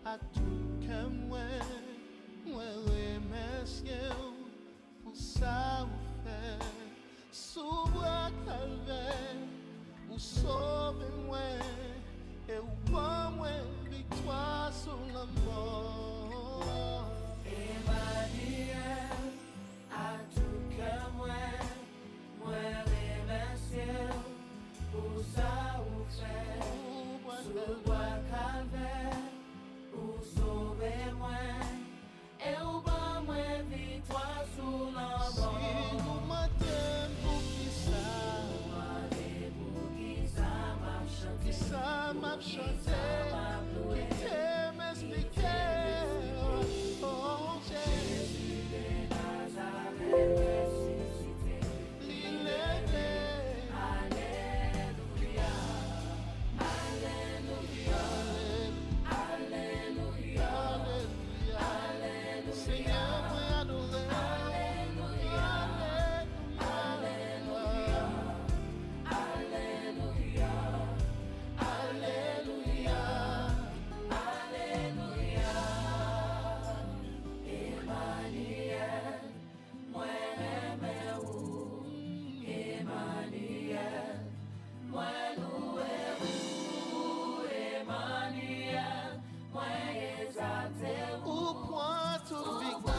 à tout que moi remercier pour ça ou fait sous bois calvaire ou sauver moi et ou pas moi victoire sur la mort. Emmanuel, à tout que moi remercier pour ça ou fait sous bois calvaire ou sauver moi et ou pas moi victoire sur la mort. Si nous matin pour qui ça m'a chanté, qui t'aime expliquer. Oh Jésus de Nazareth ressuscité, l'élevé. Alléluia, Alléluia, Alléluia, Alléluia. Seigneur, moi adoré. Alléluia, Alléluia, Alléluia, Alléluia, Alléluia. Emmanuel, moi aimé ou Emmanuel, moi loué ou Emmanuel, moi exalté ou point toute victoire.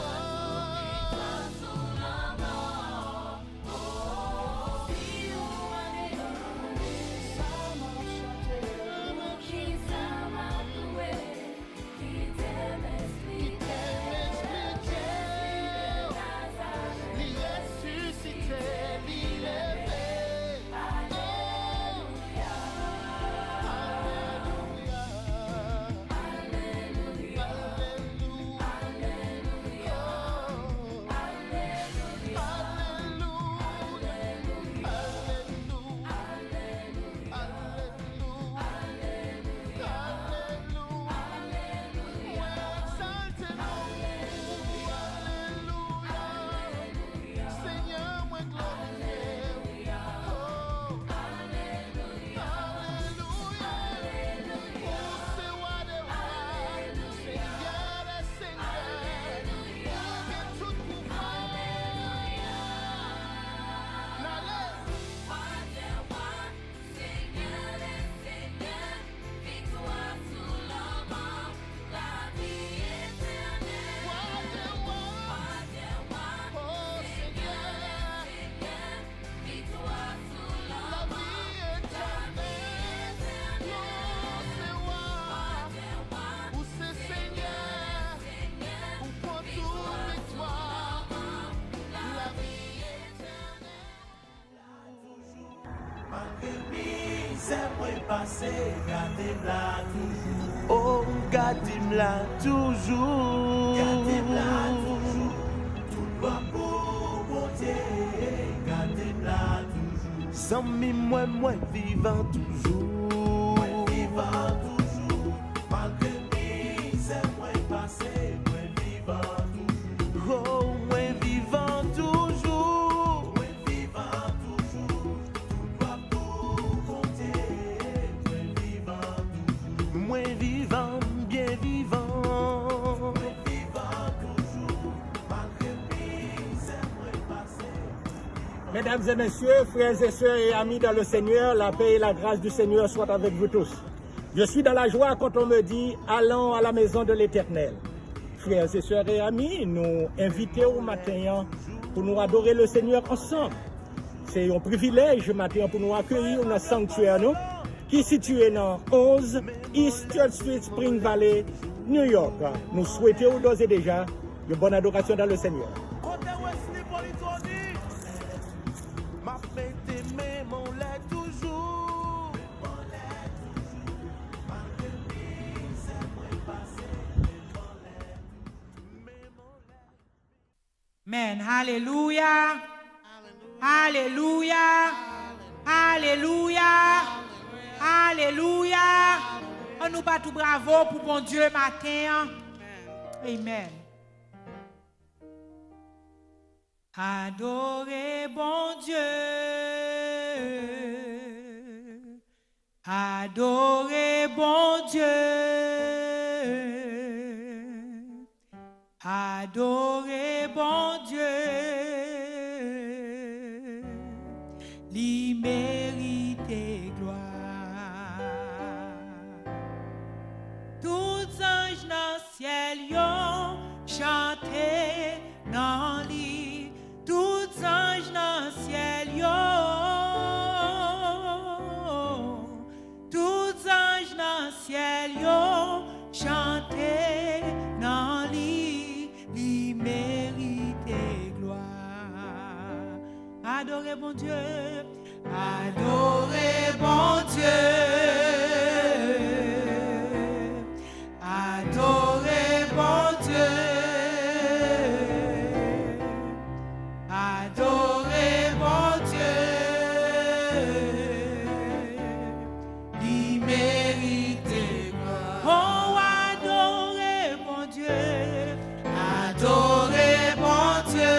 Gardez-la toujours. Oh, gardez-la toujours. Gardez-la toujours. Tout doit pour monter. Gardez-la toujours. Sans moi vivant toujours. Moi vivant toujours. Malgré misère, moi passé, moi vivant toujours. Oh, moi vivant toujours. Moi vivant toujours. Tout doit pour monter. Moi vivant, bien vivant. Moi vivant toujours, malgré misère, moi passé. Mesdames et messieurs, frères et sœurs et amis dans le Seigneur, la paix et la grâce du Seigneur soient avec vous tous. Je suis dans la joie quand on me dit « Allons à la maison de l'Éternel ». Frères et sœurs et amis, nous invitons au matin pour nous adorer le Seigneur ensemble. C'est un privilège matin pour nous accueillir dans le sanctuaire nous, qui est situé dans 11 East Church Street, Spring Valley, New York. Nous souhaitons d'ores et déjà de bonne adoration dans le Seigneur. Amen. Hallelujah. Hallelujah. Hallelujah. Hallelujah. On nous bat tout bravo pour bon Dieu matin. Amen. Adorez bon Dieu. Adorez bon Dieu. Adorez bon Dieu, lui mérite gloire. Tous anges dans le ciel yon chanté dans lui, tous anges dans le ciel yon, tous anges dans le ciel yon chanté dans lui, lui mérite gloire. Adorez bon Dieu, adorez bon Dieu. Adorez bon Dieu, adorez bon Dieu, il mérite gloire. Oh, adorez bon Dieu, adorez bon Dieu,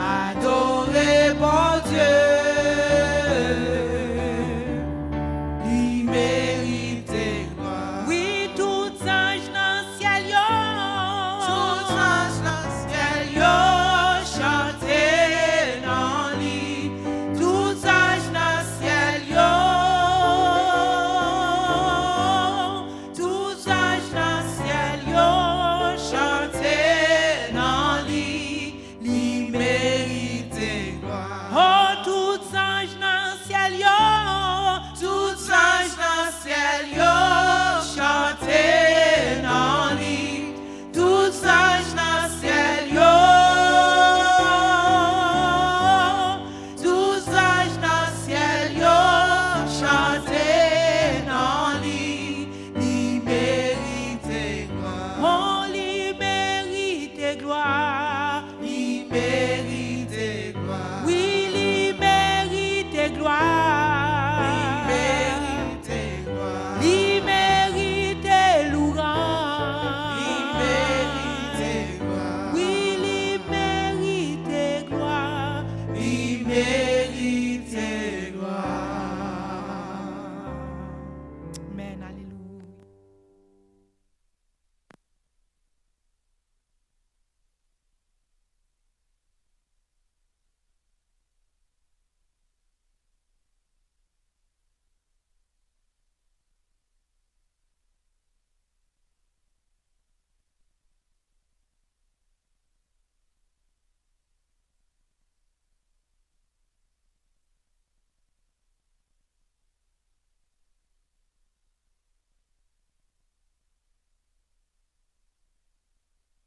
adorez bon Dieu.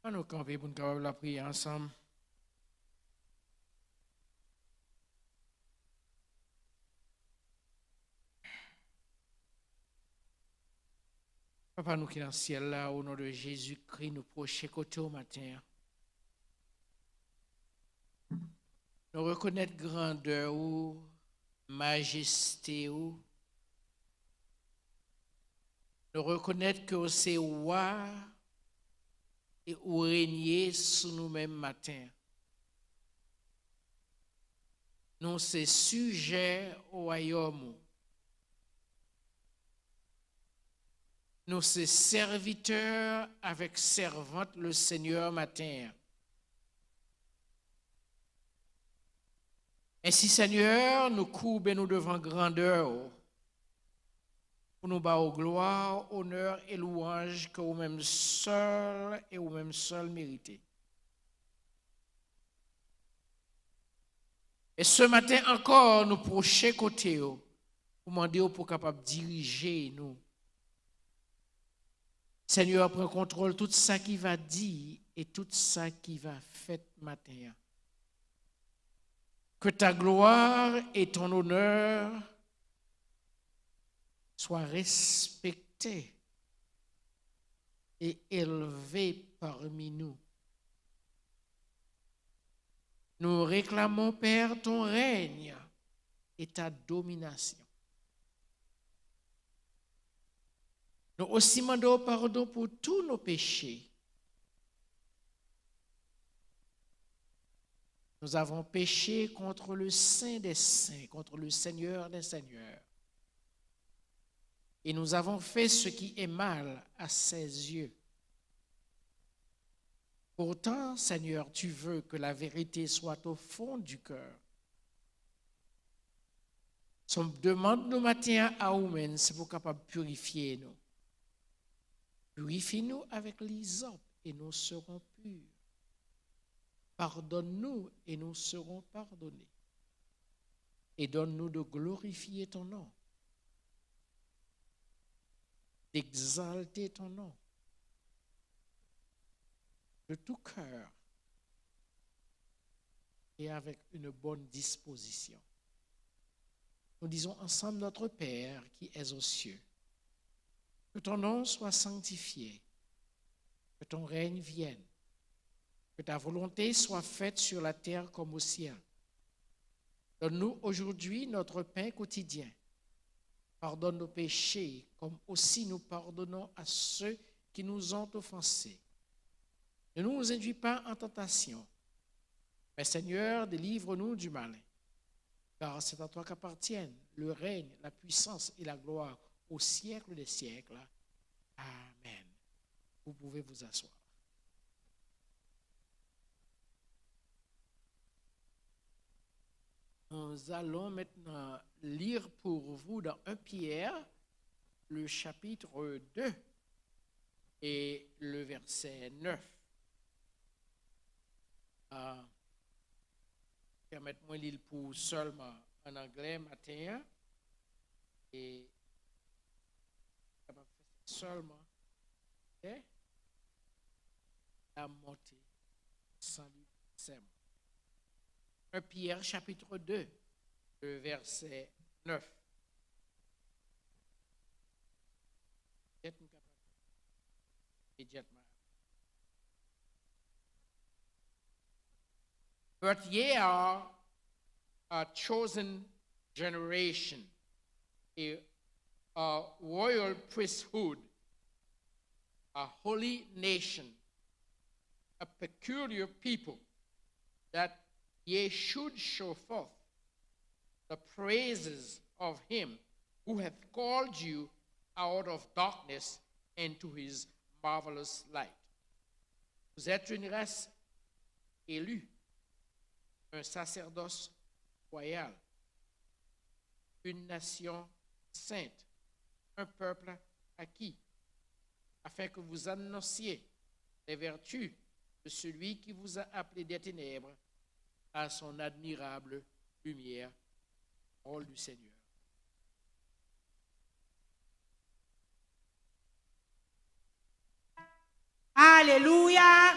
On nous camper pour nous capable la prier ensemble. Papa, nous qui dans le ciel là, au nom de Jésus-Christ, nous prochons côté au matin. Nous reconnaître grandeur ou majesté ou. Nous reconnaître que c'est roi et ou régner sous nous-mêmes matin. Nous c'est sujet au royaume. Nous c'est serviteurs avec servante le Seigneur matin. Ainsi, Seigneur, nous courbons nous devant grandeur pour nous battre gloire, honneur et louange que vous-même seul et vous-même seul méritez. Et ce matin encore, nous prochons côté pour demander pour capable diriger nous. Seigneur, prends contrôle tout ça qui va dire et tout ça qui va fait matin. Que ta gloire et ton honneur soient respectés et élevés parmi nous. Nous réclamons, Père, ton règne et ta domination. Nous aussi demandons pardon pour tous nos péchés. Nous avons péché contre le Saint des Saints, contre le Seigneur des Seigneurs. Et nous avons fait ce qui est mal à ses yeux. Pourtant, Seigneur, tu veux que la vérité soit au fond du cœur. Ce qu'on demande nos matins à nous, c'est pour capable purifier nous. Purifie-nous avec l'hysope et nous serons purs. Pardonne-nous et nous serons pardonnés. Et donne-nous de glorifier ton nom, d'exalter ton nom de tout cœur et avec une bonne disposition. Nous disons ensemble notre Père qui es aux cieux. Que ton nom soit sanctifié, que ton règne vienne. Que ta volonté soit faite sur la terre comme au ciel. Donne-nous aujourd'hui notre pain quotidien. Pardonne nos péchés, comme aussi nous pardonnons à ceux qui nous ont offensés. Ne nous induis pas en tentation, mais Seigneur, délivre-nous du mal. Car c'est à toi qu'appartiennent le règne, la puissance et la gloire au siècle des siècles. Amen. Vous pouvez vous asseoir. Nous allons maintenant lire pour vous dans 1 Pierre, le chapitre 2 et le verset 9. Permettez-moi de lire pour seulement en anglais matin et seulement la montée sans lui c'est 1 Pierre chapitre 2, le verset 9. But ye are a chosen generation, a royal priesthood, a holy nation, a peculiar people, that ye should show forth the praises of him who hath called you out of darkness into his marvelous light. Vous êtes une race élue, un sacerdoce royal, une nation sainte, un peuple acquis, afin que vous annonciez les vertus de celui qui vous a appelé des ténèbres à son admirable lumière, parole du Seigneur. Alléluia.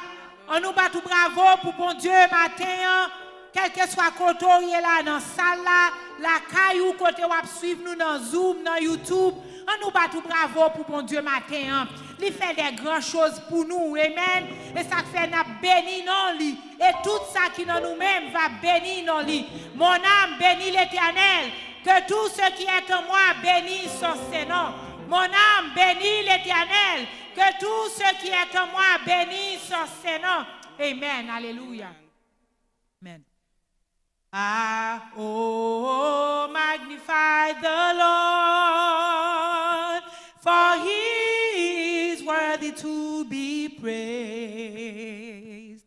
On nous bat tout bravo pour bon Dieu matin. Quel que soit côté là dans salle là, la caillou côté ou suivre nous dans Zoom, dans YouTube. On nous bat tout bravo pour bon Dieu matin. Il fait des grandes choses pour nous. Amen. Et ça fait n'a béni non lui. et tout ça qui dans nous-mêmes va bénir nos lits. Mon âme bénit l'Éternel, que tout ce qui est en moi bénisse son Seigneur. Mon âme bénit l'Éternel, que tout ce qui est en moi bénisse son Seigneur. Amen. Alléluia. Amen. Ah, oh, magnify the Lord, for he is worthy to be praised.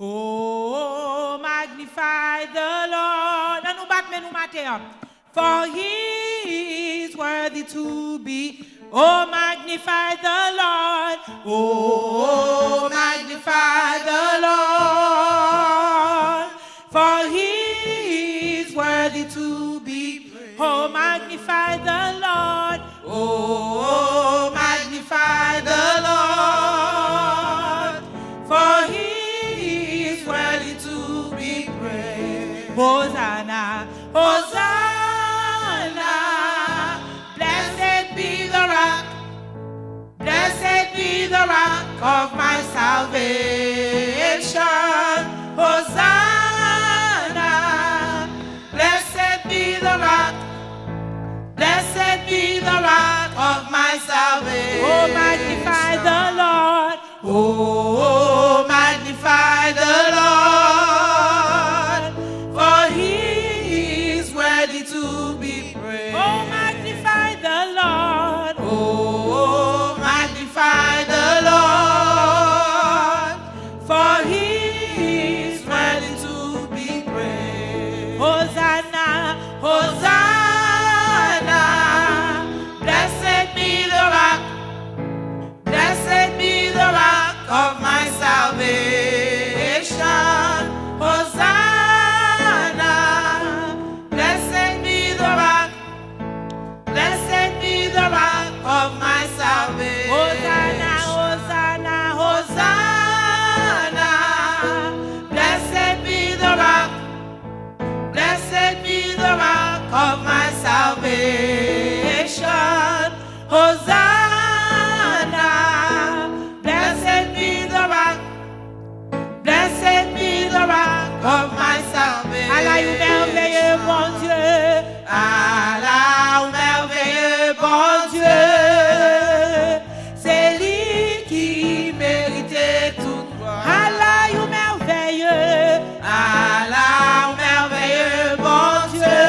Oh, magnify the Lord. Non, nous battons, nous matin. For he is worthy to be. Oh, magnify the Lord. Oh, magnify the Lord. For he is worthy to be praised. Oh, magnify the Lord. Oh, magnify the Lord. For he is worthy to be praised. Hosanna, Hosanna. Blessed be the rock. Blessed be the rock of my salvation. Hosanna. Blessed be the rock. Blessed be the rock of my salvation. Oh, magnify the Lord. Oh, magnify the Lord. For he is worthy to be praised. Oh, magnify the Lord. Oh, magnify the Lord. For he is worthy to be praised. Hosanna, Hosanna. Blessed be the rock. Blessed be the rock of my salvation. Hosanna. Blessed be the rock. Blessed be the rock of my salvation. Hosanna, Hosanna, Hosanna. Blessed be the rock. Blessed be the rock of my salvation. Hosanna. Blessed be the rock. Blessed be the rock of my salvation. Allah, you merveilleux bon Dieu. Allah, ou merveilleux bon Dieu. C'est lui qui méritait toute gloire. Allah, you merveilleux. Allah, ou merveilleux bon Dieu.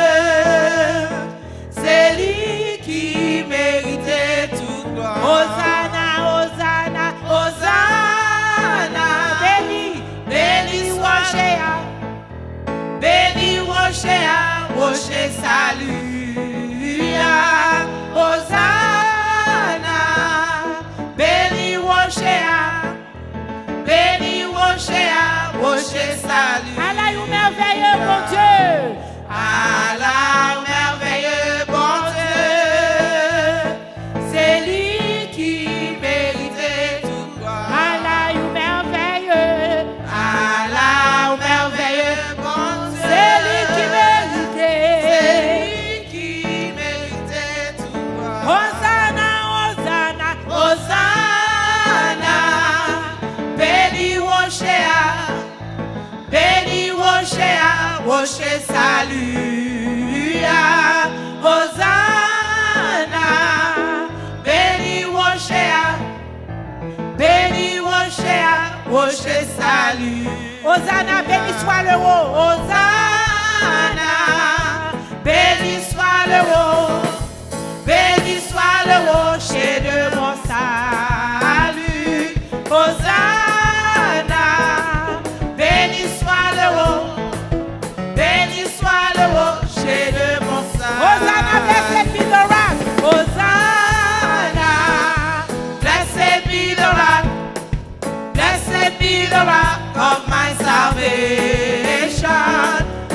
C'est lui qui méritait toute gloire. Hosanna, Hosanna, Hosanna. Béni, béni soit Jéha. Béni Rocher, Rocher salut. Hosanna. Béni Rocher, béni Rocher, Rocher salut. Allah, you merveilleux bon Dieu. Allah, merveilleux bon Dieu. C'est lui qui méritait toute gloire. Allah, you merveilleux. Allah, merveilleux bon Dieu. C'est lui qui méritait. C'est lui qui méritait toute gloire. Hosanna, Hosanna, Hosanna. Béni Rocher, béni Rocher, Rocher salut. Hosanna. Béni Rocher, béni Rocher, Rocher salut. Hosanna, béni soit le haut. Hosanna. Béni soit le haut. Béni soit le rocher de mon salut. Hosanna. Béni soit le haut. Béni soit le rocher de mon salut. Hosanna, blessed be the rock. Hosanna. Blessed be the rock. Blessed be the rock of my salvation.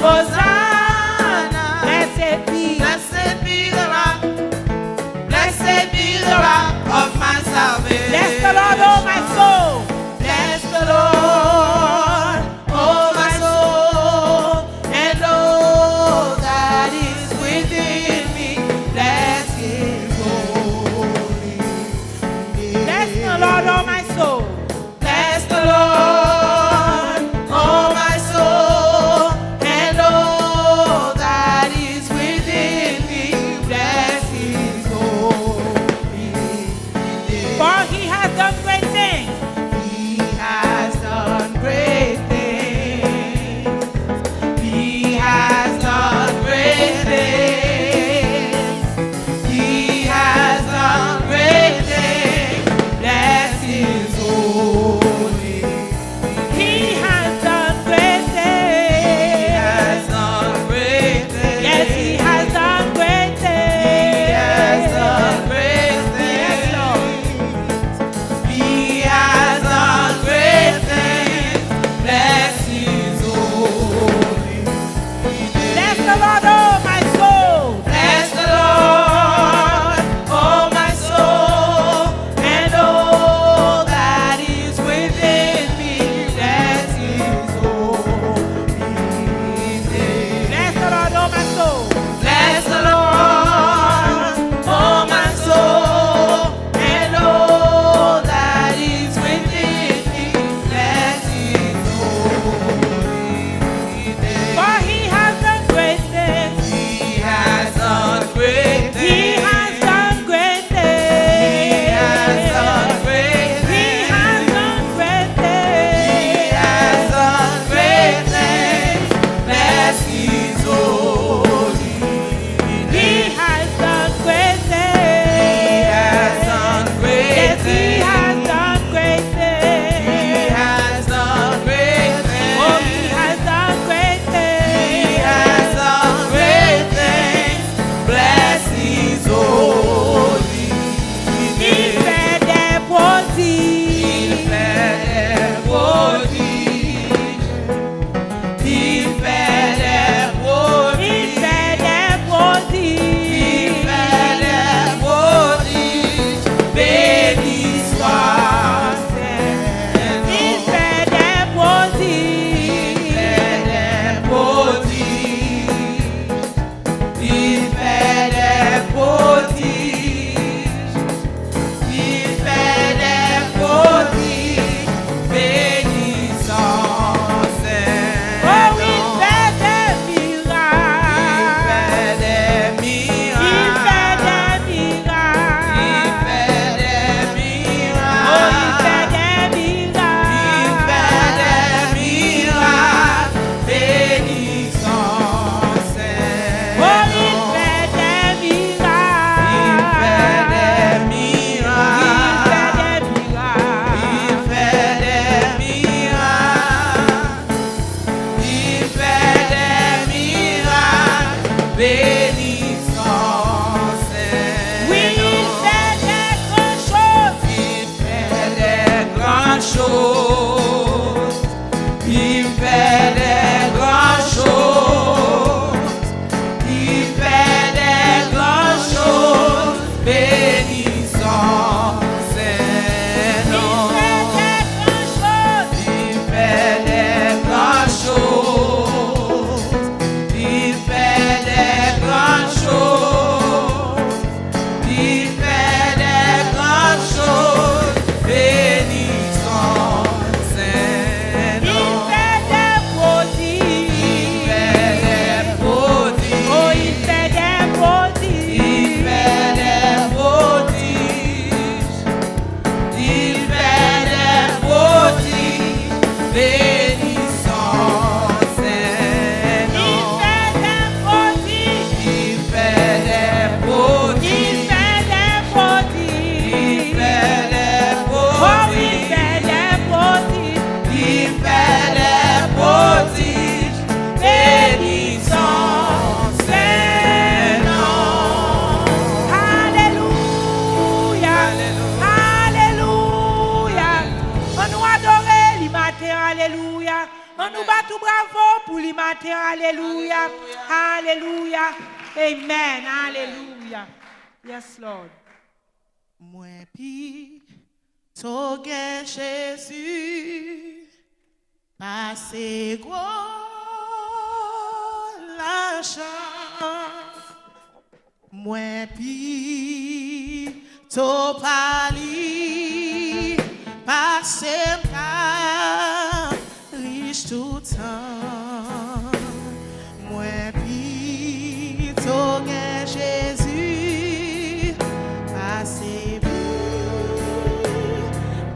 Hosanna. Blessed be the rock. Blessed be the rock of my salvation. Bless the Lord, oh my soul. Bless the Lord, oh my soul, and all that is within me. Bless His holy name. Bless the Lord, oh my soul. Bless the Lord, oh bénissant Saint-Nom. Oui, il fait des grandes choses. Il fait des grandes choses. Il fait des grandes choses. Il fait des grandes choses. Bénissant Saint-Nom. Il fait des grandes choses. Il fait des grandes choses. Il fait des grandes choses. Bénissant Saint-Nom. Il fait des prodiges. Il fait des prodiges. Oh, il fait des prodiges. Il fait des prodiges. Il fait des prodiges. Bénissant Saint-Nom. Il fait des prodiges. Il fait des prodiges. Il fait des prodiges. Il fait des Oh, il prodiges. fait des prodiges. Il fait des prodiges. Bénissant Saint-Nom. Alléluia. Alléluia. On nous adore le matin. Alléluia. On nous bat tout bravo pour le matin. Alléluia. Alléluia. Amen. Alléluia. Yes, Lord. Moins pis, ton gain Jésus, passé gros l'argent. Moins pis, ton pali, passé pas riche tout temps. Moins pis, ton gain Jésus, passé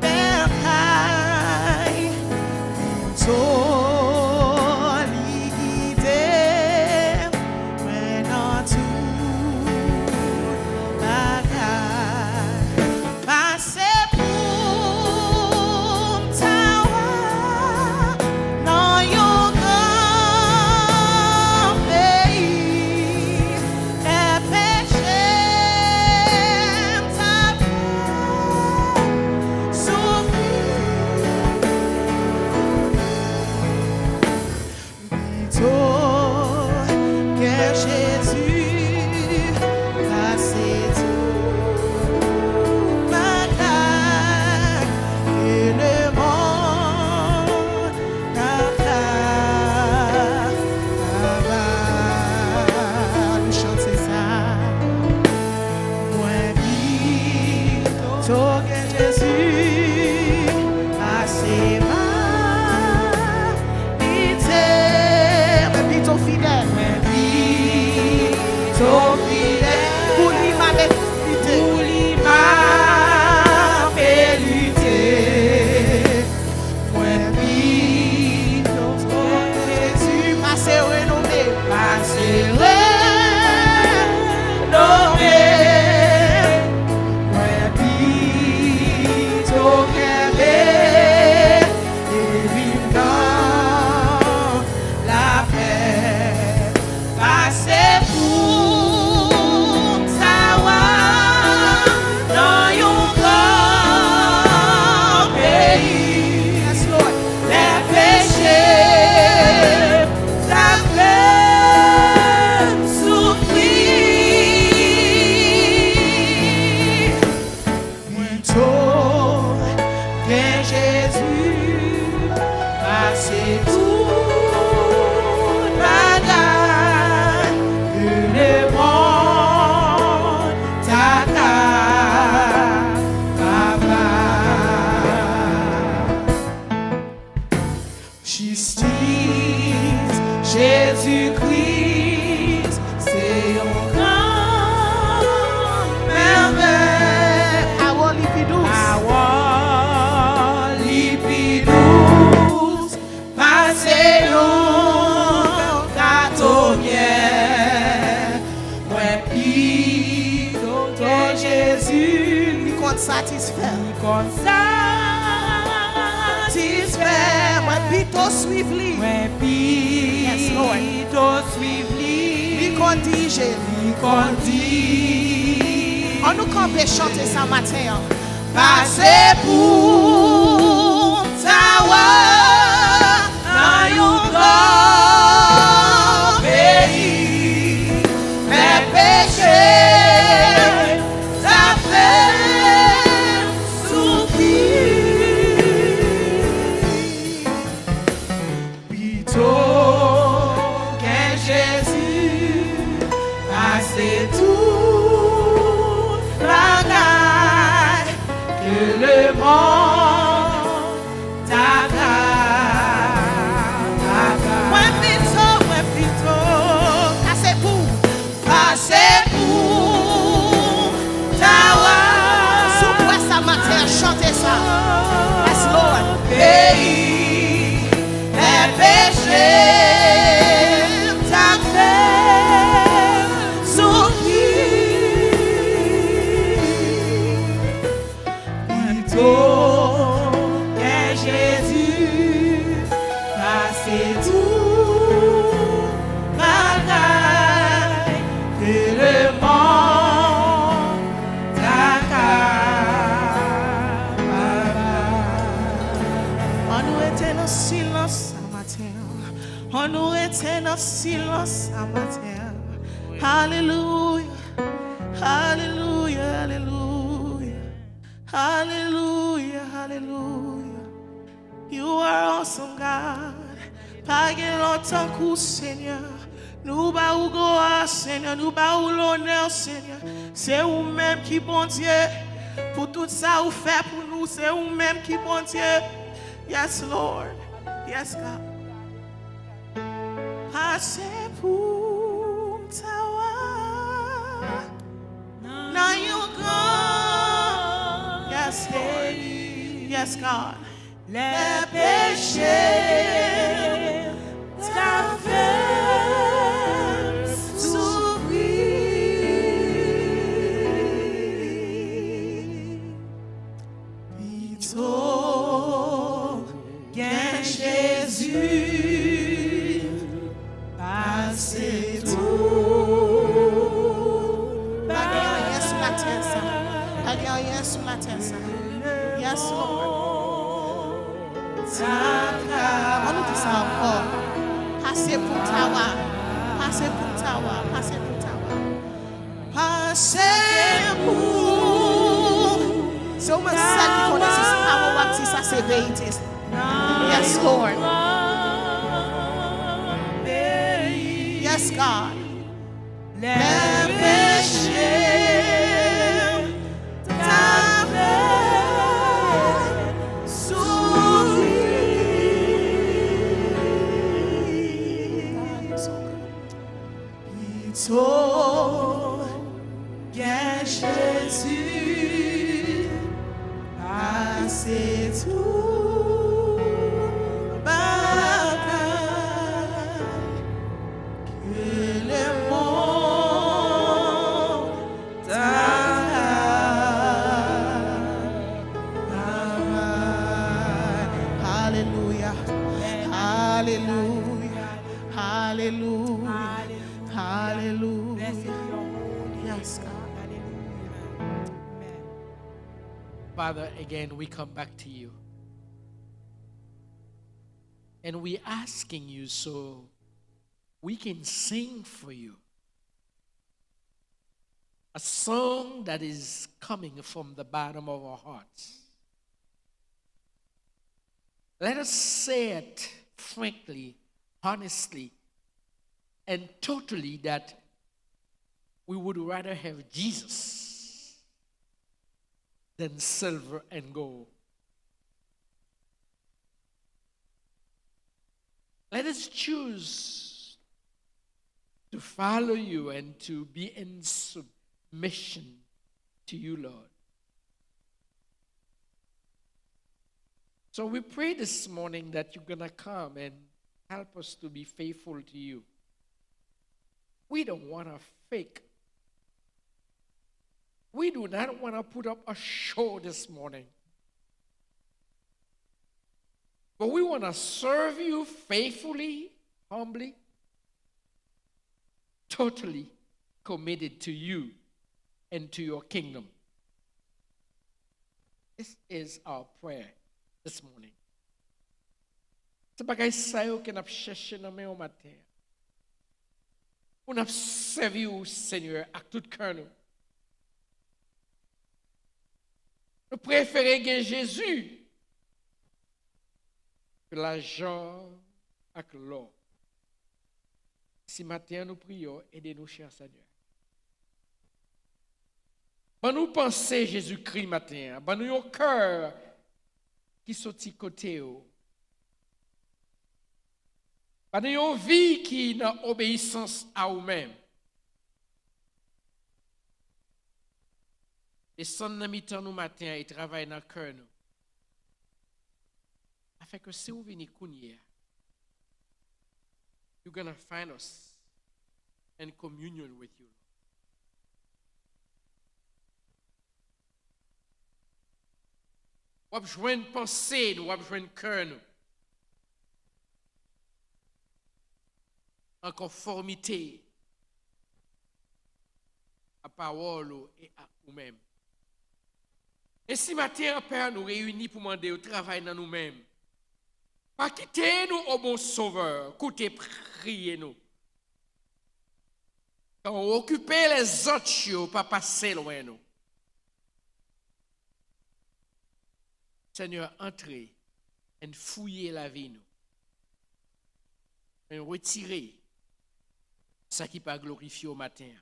bercaille, solidité, maintenant tout bagaille, passé pour m'tawa, dans yon grand pays, et péché m'tapé, souffrir. Plutôt que Jésus passé tout bagaille et le monde nous chanter ça. Moins vite que Jésus passé fidèle, pour lui m'a lutté, pour lui m'a lutté. Moi vite, Jésus passé renommé, moi vite au Québec, et vivre dans la paix. Passez pour savoir dans yon grand pays. Yes, Lord. Les péchés, la peine, souffrir. Plutôt que Jésus, passez tout bagaille. Le monde justice, Jésus-Christ, c'est un grand merveille. Our lipidous, passez yon gâteau-miel. Ouais, puis, que Jésus, lui compte satisfaire. Moi, plutôt suivre lui. Yes, Lord. Lui Kondi, Jésus. On nous campe chanter ça matin. Passez pour Tawa, dans yon grand pays, mes péchés, ta fait souffrir. Plutôt que Jésus, passez tout la gaille que le monde t'agarre. Ouais, plutôt, passez pour Tawa. Souple ça matin, chantez ça. Yes, Lord. Pays, les péchés, ta fait souffrir. Plutôt que Jésus passait tout bagaille que le monde t'accapare. On nous était dans le silence ce matin. On nous était dans le silence ce matin. Alléluia, alléluia, alléluia, alléluia, alléluia. You are awesome, God. Pas longtemps que Seigneur. Nous ba ou gloire, Seigneur. Nous ba ou l'honneur, Seigneur. C'est vous-même qui bon Dieu. Pour tout ça, vous fait pour nous. C'est vous-même qui bon Dieu. Yes, Lord. Yes, God. Passez pour Tawa. Now you gone. Yes, Lord. Yes, God. Les péchés t'a fait souffrir. Plutôt qu'un Jésus passez tout. Pas rien sur la terre, ça. Pas rien sur la terre, ça. Yes, Lord. On nous dit ça encore. Passez pour Tawa. Passez pour Tawa. Passez pour Tawa. Passez pour. C'est au moins ça qui connaît ce power, si ça c'est vérité. Yes, Lord. Yes, God. Les péchés t'avaient plutôt que Jésus passait tout bagaille que le monde t'agarre. Alléluia, alléluia, alléluia. Hallelujah. Yes, God. Father, again, we come back to you. And we're asking you so we can sing for you a song that is coming from the bottom of our hearts. Let us say it frankly, honestly, and totally that we would rather have Jesus than silver and gold. Let us choose to follow you and to be in submission to you, Lord. So we pray this morning that you're going to come and help us to be faithful to you. We don't want to fake. We do not want to put up a show this morning. But we want to serve you faithfully, humbly, totally committed to you and to your kingdom. This is our prayer this morning. C'est bagay sa yo que n'a cherché dans mes matin. On a servi au Seigneur avec tout cœur nous. Nous préférons que Jésus que l'argent avec l'or. Si matin nous prions, aidez-nous, cher Seigneur. Bon, nous pensons Jésus-Christ matin. Bon, nous un cœur qui sortit côté. Bon, nous une vie qui n'a obéissance à vous-même. Et son mi-temps nous matin et travaille dans le cœur nous. Afin que si vous venez kounia, you're going to find us in communion with you. Vous avez une pensée, vous avez un cœur nous. En conformité à parole et à nous-mêmes. Et si matin, Père, nous réunit pour demander au travail dans nous-mêmes, pas quitter nous au bon sauveur, écoutez, priez-nous. Quand on occupe les autres, pas passer loin nous. Seigneur, entrez et fouillez la vie nous. Et retirez ça qui pas glorifié au matin.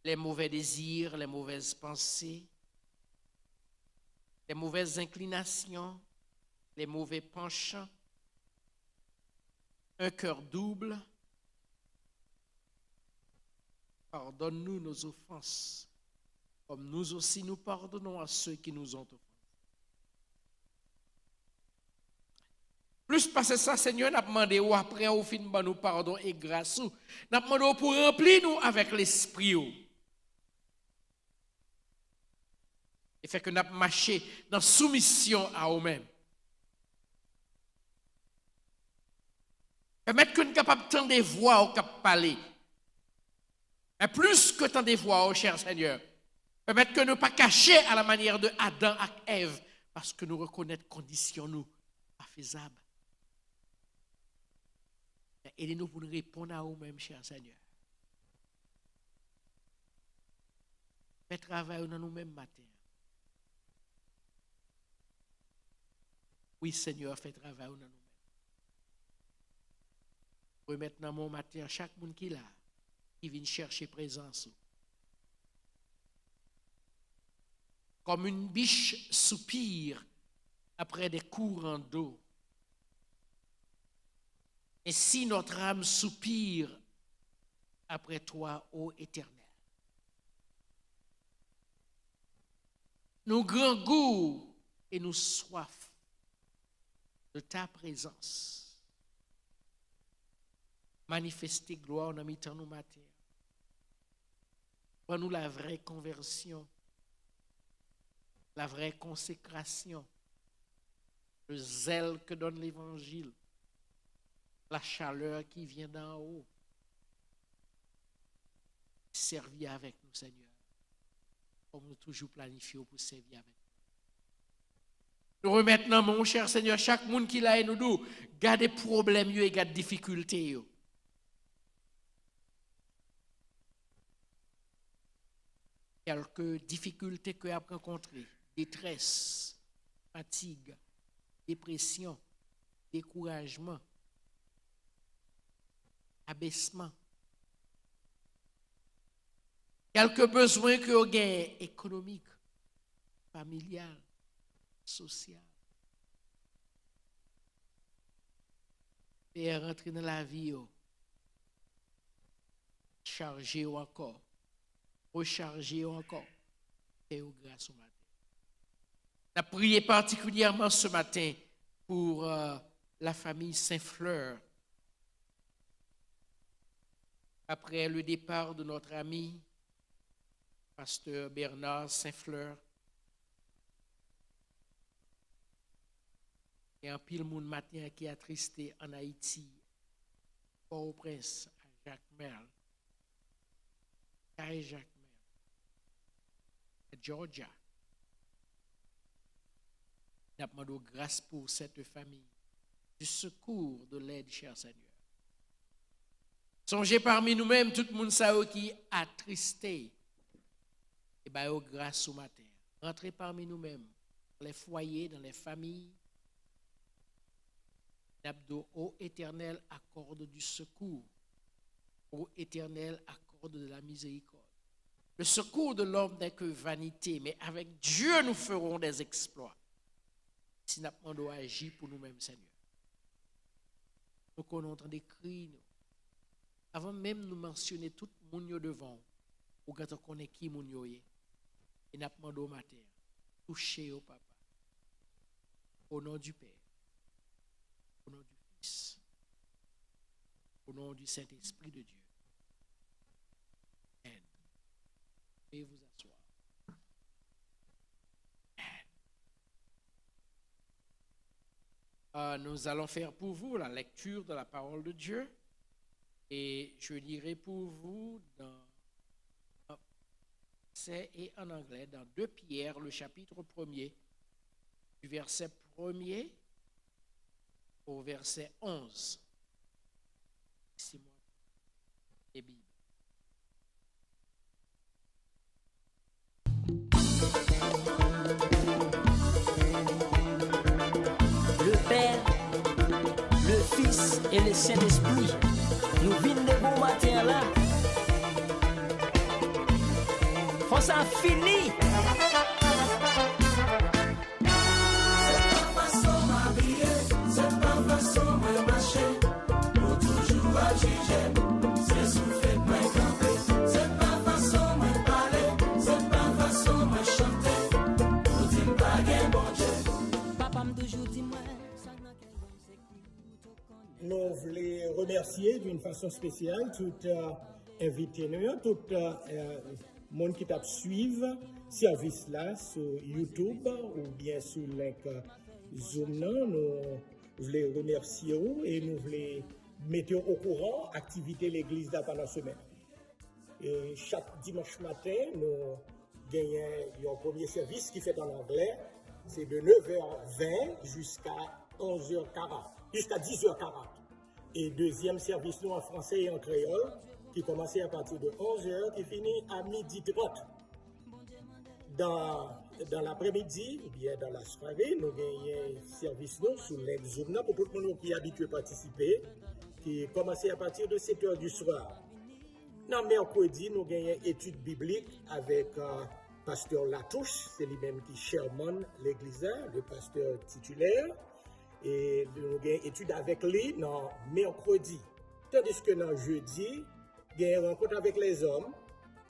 Les mauvais désirs, les mauvaises pensées, les mauvaises inclinations, les mauvais penchants, un cœur double. Pardonne-nous nos offenses, comme nous aussi nous pardonnons à ceux qui nous ont offensés. Plus passer ça, Seigneur, n'a demandé ou après au fin de nous pardon et grâce, n'a demandé pour remplir nous avec l'esprit. Et fait que nous avons marché dans soumission à nous-mêmes. Permettre que nous sommes capables de tendre des voix au cap parler. Mais plus que tant des voix, oh cher Seigneur. Permettre que nous ne pas cacher à la manière de Adam et Ève, parce que nous reconnaissons conditions nous pas faisables. Aidez-nous pour nous répondre à nous-mêmes, cher Seigneur. Fais travail dans nous-mêmes matin. Oui, Seigneur, fais travail dans nous-mêmes. Remettre dans mon matin chaque monde qui est là, qui vient chercher présence. Comme une biche soupire après des courants d'eau. Et si notre âme soupire après toi, ô Éternel. Nous grand goût et nous soif de ta présence. Manifester gloire dans mi-temps nous matin. Pour nous la vraie conversion, la vraie consécration, le zèle que donne l'Évangile, la chaleur qui vient d'en haut. Servir avec nous, Seigneur, comme nous toujours planifions pour servir avec nous. Nous remettons, mon cher Seigneur, chaque monde qui l'a et nous dit, garde des problèmes et garde des difficultés. Quelques difficultés que vous avez rencontrées, détresse, fatigue, dépression, découragement, abaissement. Quelques besoins que vous avez économiques, familiales, sociaux. Et rentrer dans la vie, charger encore, recharger encore, et au grâce au matin. On a prié particulièrement ce matin pour la famille Saint-Fleur. Après le départ de notre ami, pasteur Bernard Saint-Fleur, et un pile monde matin qui est attristé en Haïti, Port-au-Prince, Jacques Merle, Kai Jacques Merle, Georgia. Nous demandons grâce pour cette famille, du secours, de l'aide, cher Seigneur. Songez parmi nous-mêmes tout le monde qui est attristé. Et bien, grâce au matin. Rentrez parmi nous-mêmes, dans les foyers, dans les familles. N'abdo, ô Éternel, accorde du secours. Ô Éternel, accorde de la miséricorde. Le secours de l'homme n'est que vanité, mais avec Dieu, nous ferons des exploits. Si nous avons agir pour nous-mêmes, Seigneur. Nous connaissons des cris, avant même de nous mentionner tout le monde devant, ou quand on connaît qui moun yo est, et nous demandé au matin, toucher au papa, au nom du Père, au nom du Fils, au nom du Saint-Esprit de Dieu. Amen. Veuillez vous asseoir. Amen. Nous allons faire pour vous la lecture de la parole de Dieu. Et je lirai pour vous dans français et en anglais, dans 2 Pierre, le chapitre 1er, du verset 1er au verset 11. Ici, moi, les Bibles. Le Père, le Fils et le Saint-Esprit. Nous venons de bon matin là. Faut ça fini. C'est pas façon m'habiller, c'est pas façon me marcher. Nous toujours à juger, c'est sous fait moi camper. C'est pas façon me parler, c'est pas façon me chanter. Nous dis pas gain bon Dieu. Papa me toujours dit moi. Nous voulons remercier d'une façon spéciale tout invité nous, tout monde qui t'a suivi service là sur YouTube ou bien sur link Zoom. Nous voulons remercier et nous voulons mettre au courant l'activité de l'église là pendant la semaine. Et chaque dimanche matin, nous gagnons un premier service qui fait en anglais. C'est de 9h20 jusqu'à 11h40, jusqu'à 10h40. Et deuxième service nous en français et en créole, qui commençait à partir de 11h, qui finit à 12h30. Dans l'après-midi, ou bien dans la soirée, nous gagnons service nous sur l'exoum pour tout le monde qui est habitué à participer, qui commençait à partir de 7h du soir. Dans mercredi, nous gagnons études bibliques avec pasteur Latouche, c'est lui-même qui chairman l'église, le pasteur titulaire. Et nous avons étude avec lui dans mercredi. Tandis que dans jeudi, il y a une rencontre avec les hommes.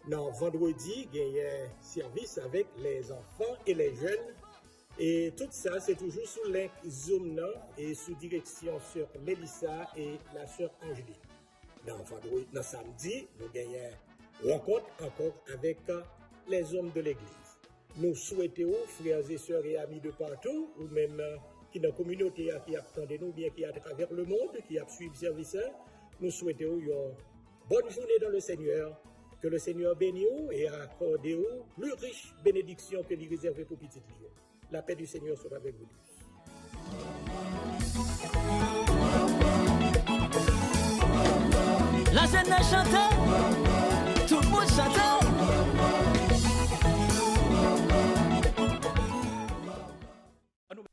Dans vendredi, il y a un service avec les enfants et les jeunes. Et tout ça, c'est toujours sous link Zoom et sous direction sur Mélissa et la sœur Angélique. Dans samedi, nous avons une rencontre encore avec les hommes de l'église. Nous souhaitons, frères et sœurs et amis de partout, ou même qui dans la communauté qui attendent nous, bien qui à travers le monde, qui a suivi le service, nous souhaitons une bonne journée dans le Seigneur, que le Seigneur bénisse et accorde plus riche bénédiction que les réservées pour petite vie. La paix du Seigneur soit avec vous tous. La jeunesse chantait, tout le monde chantait.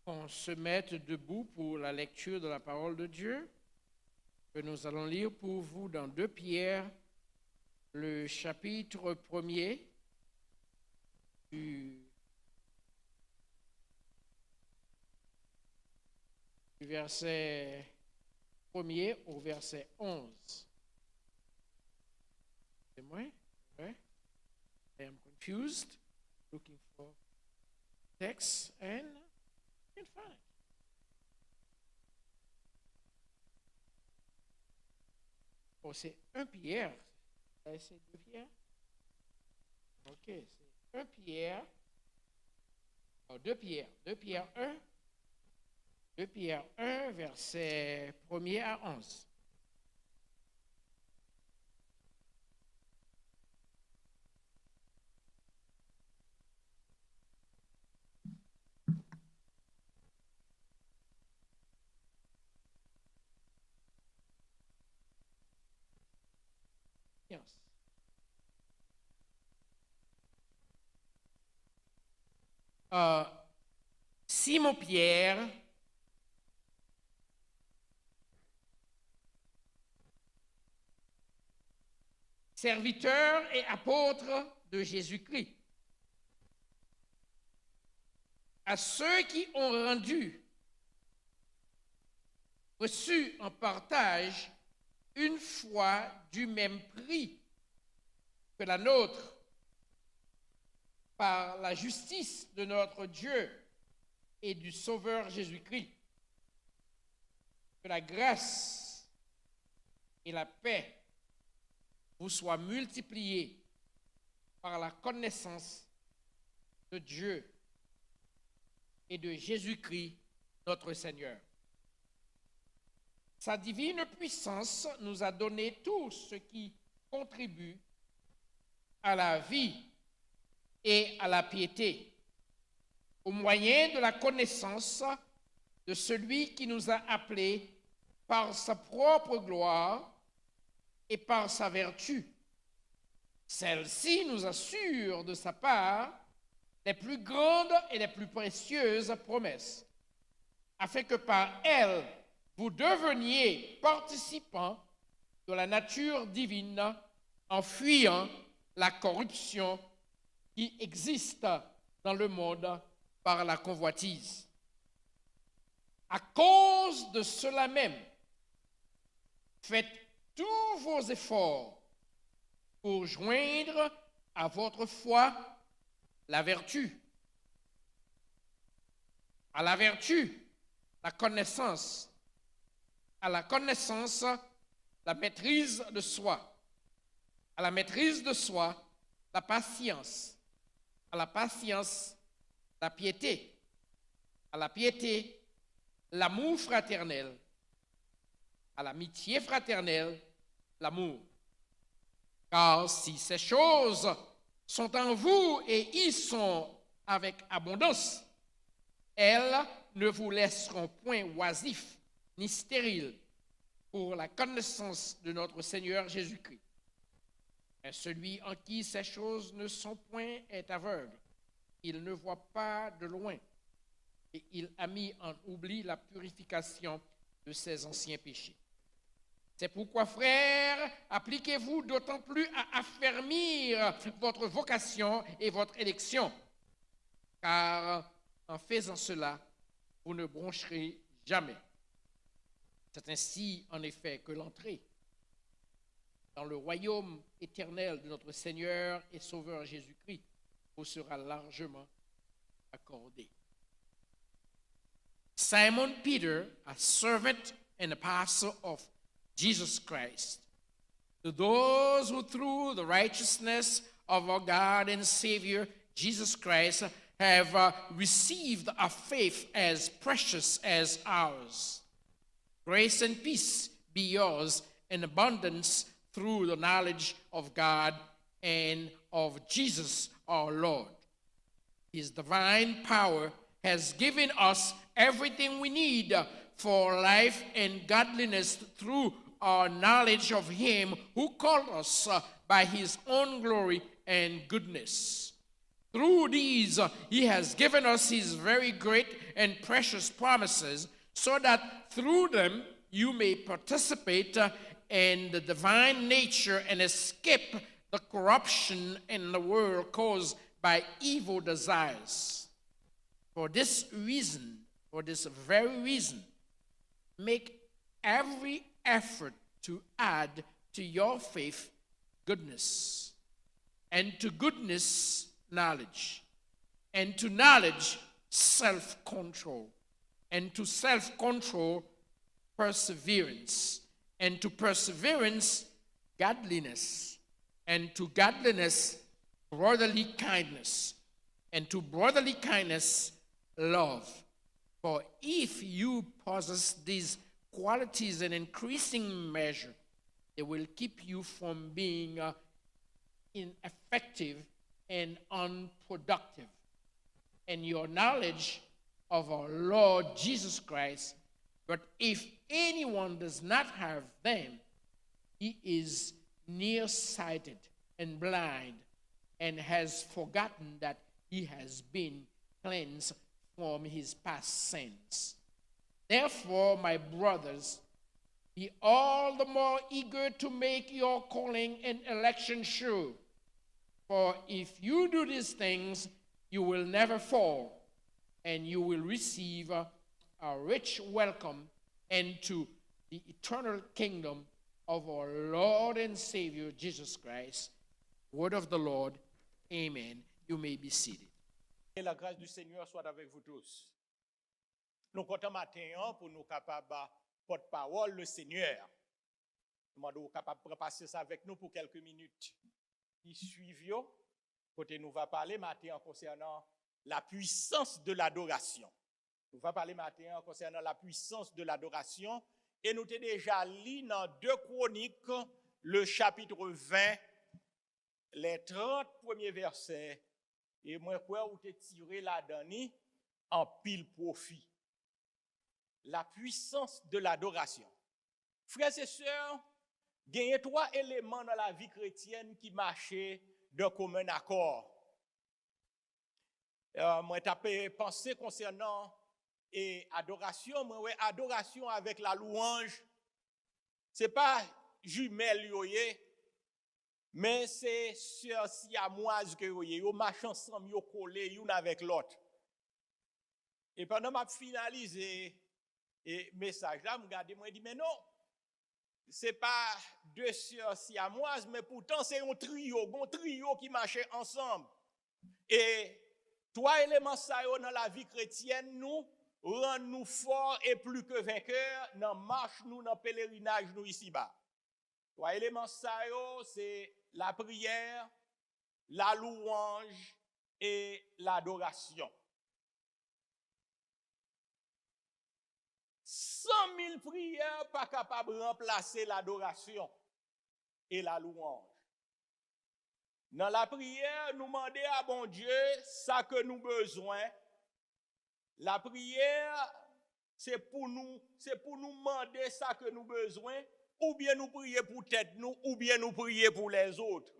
On se mette debout pour la lecture de la parole de Dieu que nous allons lire pour vous dans 2 Pierre, le chapitre 1er du verset 1er au verset 11. C'est moi? Ouais. I am confused, looking for text and can't find it. Oh, c'est 1 Pierre. C'est 2 Pierre? Ok, c'est 1 Pierre. Oh, 2 Pierre. 2 Pierre 1. 2 Pierre 1, verset 1er à 11. Simon-Pierre, serviteur et apôtre de Jésus-Christ, à ceux qui ont reçu en partage une foi du même prix que la nôtre, par la justice de notre Dieu et du Sauveur Jésus-Christ. Que la grâce et la paix vous soient multipliées par la connaissance de Dieu et de Jésus-Christ, notre Seigneur. Sa divine puissance nous a donné tout ce qui contribue à la vie et à la piété, au moyen de la connaissance de celui qui nous a appelés par sa propre gloire et par sa vertu. Celle-ci nous assure de sa part les plus grandes et les plus précieuses promesses, afin que par elles, vous deveniez participants de la nature divine en fuyant la corruption qui existe dans le monde par la convoitise. À cause de cela même, faites tous vos efforts pour joindre à votre foi la vertu, à la vertu, la connaissance, à la connaissance, la maîtrise de soi, à la maîtrise de soi, la patience, à la patience, la piété, à la piété, l'amour fraternel, à l'amitié fraternelle, l'amour. Car si ces choses sont en vous et y sont avec abondance, elles ne vous laisseront point oisifs ni stériles pour la connaissance de notre Seigneur Jésus-Christ. Et celui en qui ces choses ne sont point est aveugle. Il ne voit pas de loin et il a mis en oubli la purification de ses anciens péchés. C'est pourquoi, frères, appliquez-vous d'autant plus à affermir votre vocation et votre élection, car en faisant cela, vous ne broncherez jamais. C'est ainsi, en effet, que l'entrée dans le royaume éternel de notre Seigneur et Sauveur Jésus-Christ vous sera largement accordée. Simon Peter, a servant and apostle of Jesus Christ, to those who through the righteousness of our God and Savior Jesus Christ have received a faith as precious as ours. Grace and peace be yours in abundance through the knowledge of God and of Jesus our Lord. His divine power has given us everything we need for life and godliness through our knowledge of him who called us by his own glory and goodness. Through these, he has given us his very great and precious promises, so that through them you may participate in the divine nature and escape the corruption in the world caused by evil desires. For this very reason, make every effort to add to your faith goodness, and to goodness knowledge, and to knowledge self-control, and to self-control perseverance, and to perseverance godliness, and to godliness brotherly kindness, and to brotherly kindness love. For if you possess these qualities in increasing measure, they will keep you from being ineffective and unproductive in your knowledge of our Lord Jesus Christ. But if anyone does not have them, he is nearsighted and blind, and has forgotten that he has been cleansed from his past sins. Therefore, my brothers, be all the more eager to make your calling and election sure. For if you do these things, you will never fall, and you will receive a rich welcome into the eternal kingdom of our Lord and Savior Jesus Christ. Word of the Lord. Amen. You may be seated. Et la grâce du Seigneur soit avec vous tous. Nous comptons matin pour nous capables porte-parole le Seigneur. Nous sommes capables de passer ça avec nous pour quelques minutes qui suivent. Côté nous va parler matin concernant la puissance de l'adoration. Nous va parler matin concernant la puissance de l'adoration et nous t'ai déjà lu dans 2 Chroniques le chapitre 20 les 30 premiers versets et moi quoi où t'ai tiré là-dedans en pile profit. La puissance de l'adoration. Frères et sœurs, il y a 3 éléments dans la vie chrétienne qui marchaient de commun accord. Moi, j'ai pensé concernant adoration, moi, adoration avec la louange, ce n'est pas jumelle, mais c'est sœur siamoise que vous marchez ensemble, vous collez l'une avec l'autre. Et pendant que je finalise et message là, je dis mais non, c'est pas 2 sœurs siamoises, mais pourtant c'est un trio qui marchait ensemble. Et 3 éléments ça dans la vie chrétienne nous rendent nous forts et plus que vainqueurs dans marche nous dans pèlerinage nous ici-bas. 3 éléments ça c'est la prière, la louange et l'adoration. 100 000 prières pas capables de remplacer l'adoration et la louange. Dans la prière, nous demandons à bon Dieu ça que nous besoin. La prière, c'est pour nous demander ça que nous besoin, ou bien nous prier pour tête nous, ou bien nous prier pour les autres.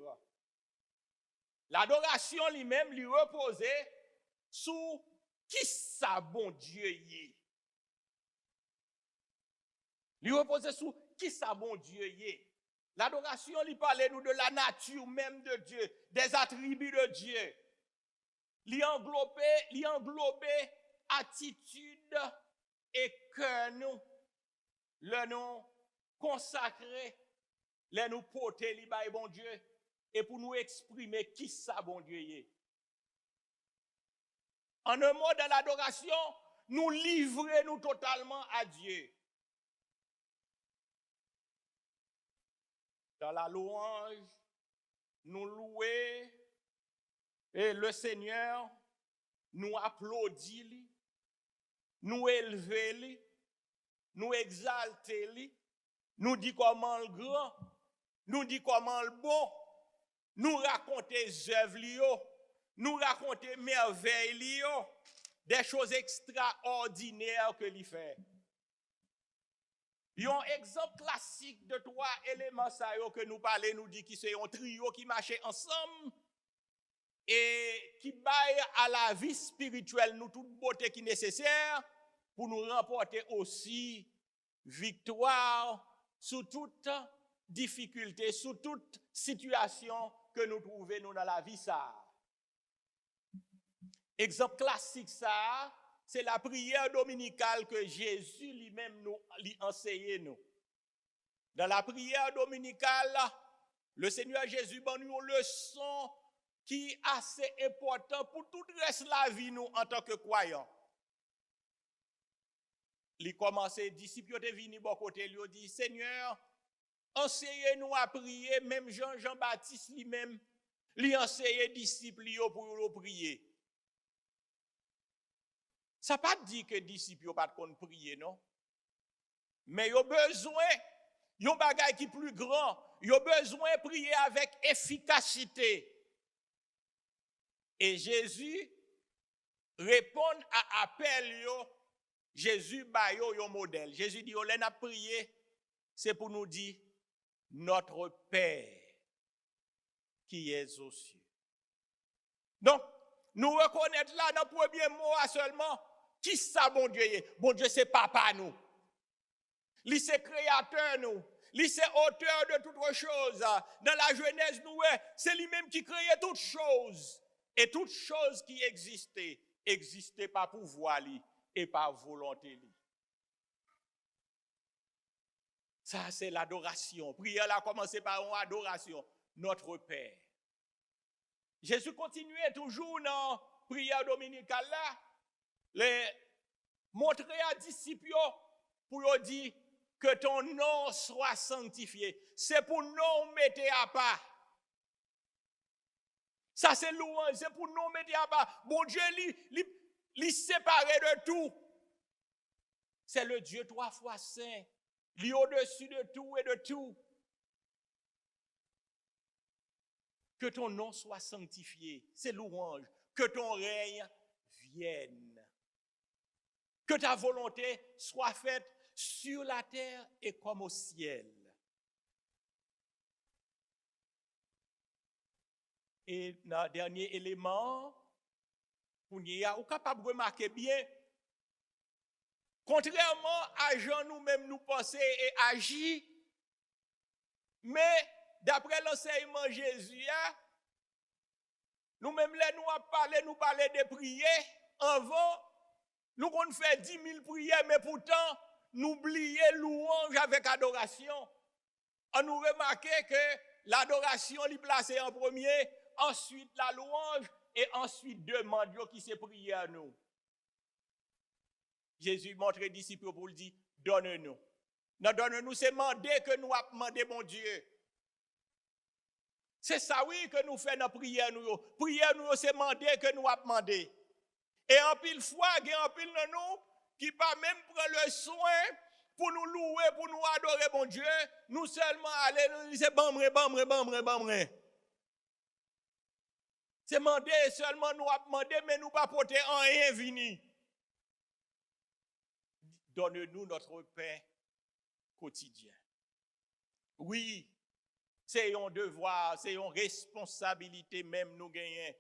L'adoration lui-même lui reposer sur qui ça bon Dieu y est. Lui reposer sur qui ça bon Dieu y est. L'adoration lui parle nous de la nature même de Dieu, des attributs de Dieu. Lui englober attitude et cœur nous, le nous consacrer, le nous porter li bay bon Dieu et pour nous exprimer qui ça bon Dieu y est. En un mot, dans l'adoration, nous livrer nous totalement à Dieu. Dans la louange, nous louer et le Seigneur nous applaudit, nous élever, nous exalter, nous dit comment le grand, nous dit comment le bon, nous raconter les œuvres, nous raconter merveilles, des choses extraordinaires que lui fait. Un exemple classique de 3 éléments que nous parlons, nous dit que c'est un trio qui marchait ensemble et qui baille à la vie spirituelle nous toute beauté qui est nécessaire pour nous remporter aussi victoire sous toute difficulté, sous toute situation que nous trouvons nous dans la vie ça. Exemple classique ça, c'est la prière dominicale que Jésus lui-même nous enseigne nous. Dans la prière dominicale, le Seigneur Jésus donne nous une leçon qui est assez importante pour tout le reste de la vie nous en tant que croyants. Il commence, les disciples sont venus bon côté, lui dit Seigneur, enseignez-nous à prier, même Jean-Baptiste lui-même, lui enseigne disciples pour le prier. Ça pas dit que les disciples n'ont pas de prier, non? Mais ils ont besoin, ils ont un bagage qui est plus grand, ils ont besoin de prier avec efficacité. Et Jésus répond à appel, Jésus ba yo un modèle. Jésus dit, on a prié, c'est pour nous dire, notre Père qui est aux cieux. Donc, nous reconnaître là dans le premier mot seulement, qui ça bon Dieu est? Bon Dieu c'est papa nous. Lui c'est créateur nous. Lui c'est auteur de toutes choses. Dans la Genèse nous c'est lui-même qui créait toutes choses. Et toutes choses qui existaient par pouvoir lui et par volonté lui. Ça c'est l'adoration. Prière a commencé par une adoration. Notre Père. Jésus continuait toujours dans la prière dominicale là, les montrer à disciples pour leur dire que ton nom soit sanctifié. C'est pour nous mettre à part. Ça c'est louange, c'est pour nous mettre à part. Bon Dieu, lui séparé de tout. C'est le Dieu 3 fois saint, lui au-dessus de tout et de tout. Que ton nom soit sanctifié, c'est louange. Que ton règne vienne. Que ta volonté soit faite sur la terre et comme au ciel. Et dans le dernier élément, vous êtes capable de remarquer bien, contrairement à Jean nous-mêmes nous penser et agir, mais d'après l'enseignement de Jésus, nous-mêmes nous parler de prières, avant, nous avons fait 10 000 prières, mais pourtant, nous oublions louange avec adoration. On nous remarque que l'adoration est placée en premier, ensuite la louange, et ensuite demande qui se prie à nous. Jésus montre aux disciples pour lui dire, donne-nous. Non, donne-nous, c'est demander que nous avons demandé, mon Dieu. C'est ça, oui, que nous faisons dans la prière. Prière, nous, c'est demander que nous avons demandé. Et en pile fois, il y a en pile de nous qui pas même prendre le soin pour nous louer, pour nous adorer, mon Dieu. Nous seulement aller, nous disons, bamre. C'est demander seulement nous avons demandé, mais nous pas porter en rien fini. Donne-nous notre pain quotidien. Oui, c'est un devoir, c'est une responsabilité même nous gagnons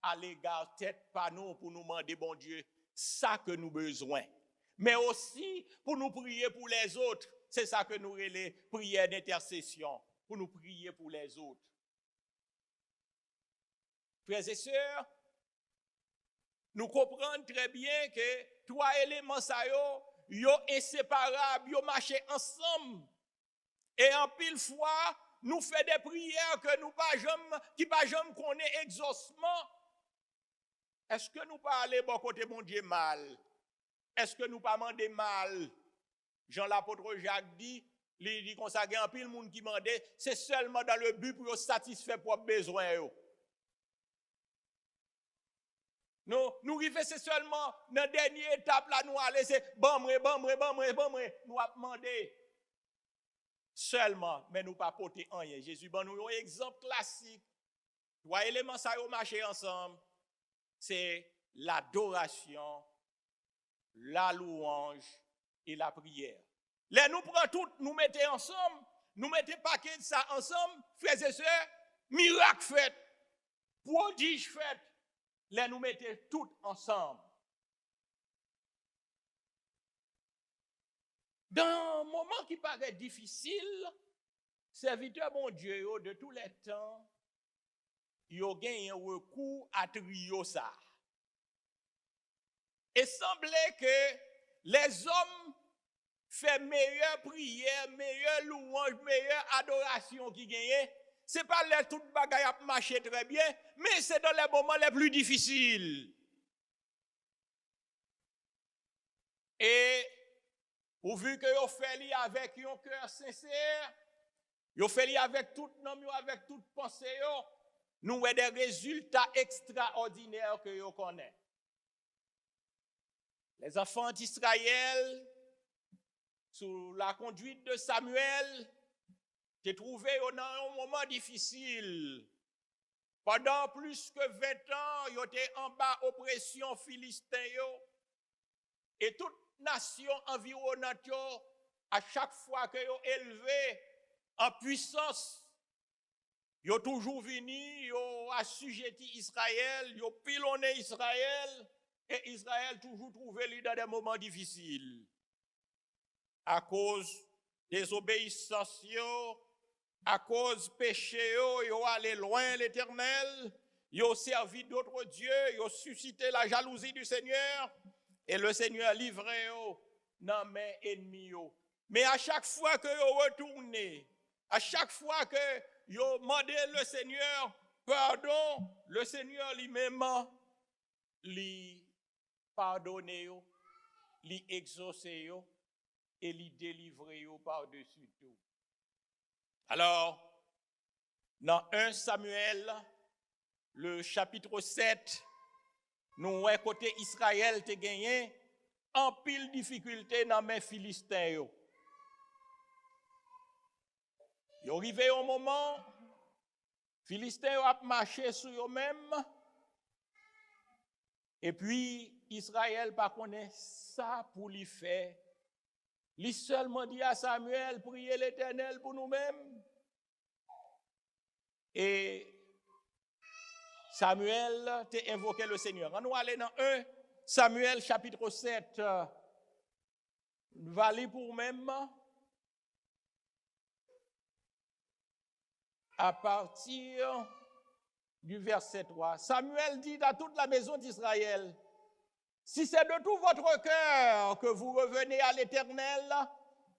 à l'égard tête par nous pour nous demander, bon Dieu, ça que nous besoin. Mais aussi pour nous prier pour les autres. C'est ça que nous relais prière d'intercession, pour nous prier pour les autres. Frères et sœurs, nous comprenons très bien que trois éléments ça yo inséparables, yo marchent ensemble. Et en pile fois, nous faisons des prières que nous pas jamais connaît exaucement. Est-ce que nous pas aller bon côté mon Dieu mal? Est-ce que nous pas demander mal? Jean l'apôtre Jacques dit, il dit qu'on s'agit en pile monde qui demande, c'est seulement dans le but pour satisfaire propres besoins. Nous arrivons, c'est seulement dans la dernière étape là, nous allons, c'est bon, nous avons demandé seulement, mais nous pas porter rien. Jésus, bon, nous avons un exemple classique. Trois éléments, ça ont marché ensemble. C'est l'adoration, la louange et la prière. Là, nous prenons tout, nous mettons ensemble, nous mettons paquet de ça ensemble, frères et sœurs, miracle fait, prodige fait. Là, nous mettons tout ensemble. Dans un moment qui paraît difficile, serviteur bon Dieu de tous les temps, il a gagné un recours à trio ça. Et semblait que les hommes font meilleure prière, meilleure louange, meilleure adoration qui gagnent. Ce n'est pas les toutes bagailles à marcher très bien, mais c'est dans les moments les plus difficiles. Et au vu que vous faites avec un cœur sincère, vous faites avec tout nom, avec toute pensée, nous avons des résultats extraordinaires que vous connaissez. Les enfants d'Israël, sous la conduite de Samuel, t'es trouvé dans un moment difficile. Pendant plus que 20 ans, ils étaient en bas oppression philistin. Et toute nation environnante, à chaque fois qu'ils sont élevés en puissance, Yo toujours venu, yo assujetti Israël, yo pilonné Israël, et Israël toujours trouvé lui dans des moments difficiles. À cause des obéissances, à cause péché, yo allé loin l'Éternel, yo servi d'autres dieux, yo suscité la jalousie du Seigneur, et le Seigneur livré dans mes ennemis. Mais à chaque fois que yo retourné, à chaque fois que yo demandé le Seigneur pardon, le Seigneur lui-même lui pardonné, lui exaucé et lui délivré par-dessus tout. Alors, dans 1 Samuel, le chapitre 7, nous voyons côté Israël te gagné en pile difficulté dans mes Philistins. Ils sont arrivés au moment, Philistins ont marché sur eux-mêmes, et puis Israël pas connaît ça pour lui faire. Lui seulement dit à Samuel, priez l'Éternel pour nous-mêmes. Et Samuel a invoqué le Seigneur. On va aller dans 1 Samuel chapitre 7. On va lire pour même à partir du verset 3. Samuel dit à toute la maison d'Israël, si c'est de tout votre cœur que vous revenez à l'Éternel,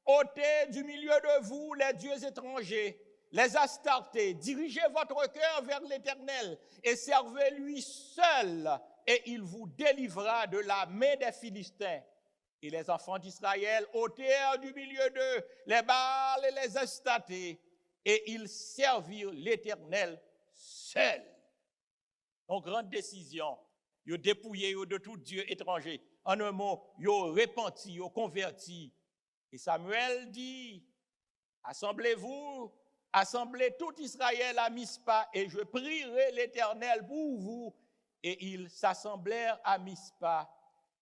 ôtez du milieu de vous les dieux étrangers, les Astartés, dirigez votre cœur vers l'Éternel et servez-lui seul, et il vous délivrera de la main des Philistins. Et les enfants d'Israël ôtèrent du milieu d'eux les Baals et les Astartés, et ils servirent l'Éternel seul. Donc, grande décision. Ils ont dépouillé de tout Dieu étranger. En un mot, ils ont repenti, ils ont converti. Et Samuel dit, assemblez-vous, assemblez tout Israël à Mispa, et je prierai l'Éternel pour vous. Et ils s'assemblèrent à Mispa.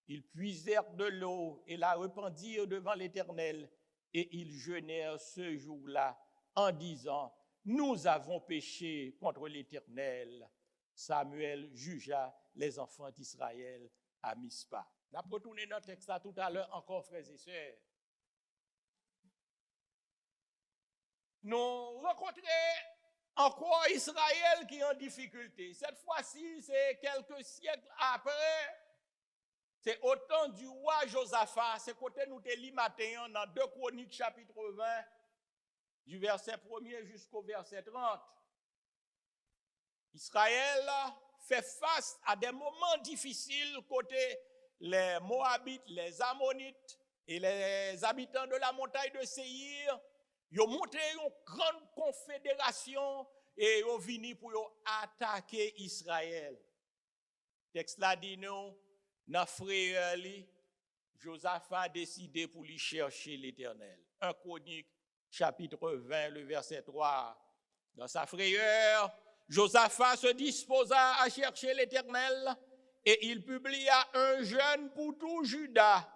Ils puisèrent de l'eau et la répandirent devant l'Éternel. Et ils jeûnèrent ce jour-là en disant, nous avons péché contre l'Éternel. Samuel jugea les enfants d'Israël à Mispa. On a retourné notre texte là tout à l'heure encore, frères et sœurs. Nous rencontrons encore Israël qui est en difficulté. Cette fois-ci, c'est quelques siècles après. C'est au temps du roi Josaphat. C'est côté nous te lit matin dans 2 Chroniques chapitre 20, du verset 1er jusqu'au verset 30. Israël fait face à des moments difficiles côté les Moabites, les Ammonites et les habitants de la montagne de Séhir. Ils ont monté une grande confédération et ils ont venu pour attaquer Israël. Le texte là dit nous, dans frère Josaphat a décidé pour lui chercher l'Éternel. 1 Chronique chapitre 20, le verset 3. Dans sa frayeur, Josaphat se disposa à chercher l'Éternel et il publia un jeûne pour tout Juda.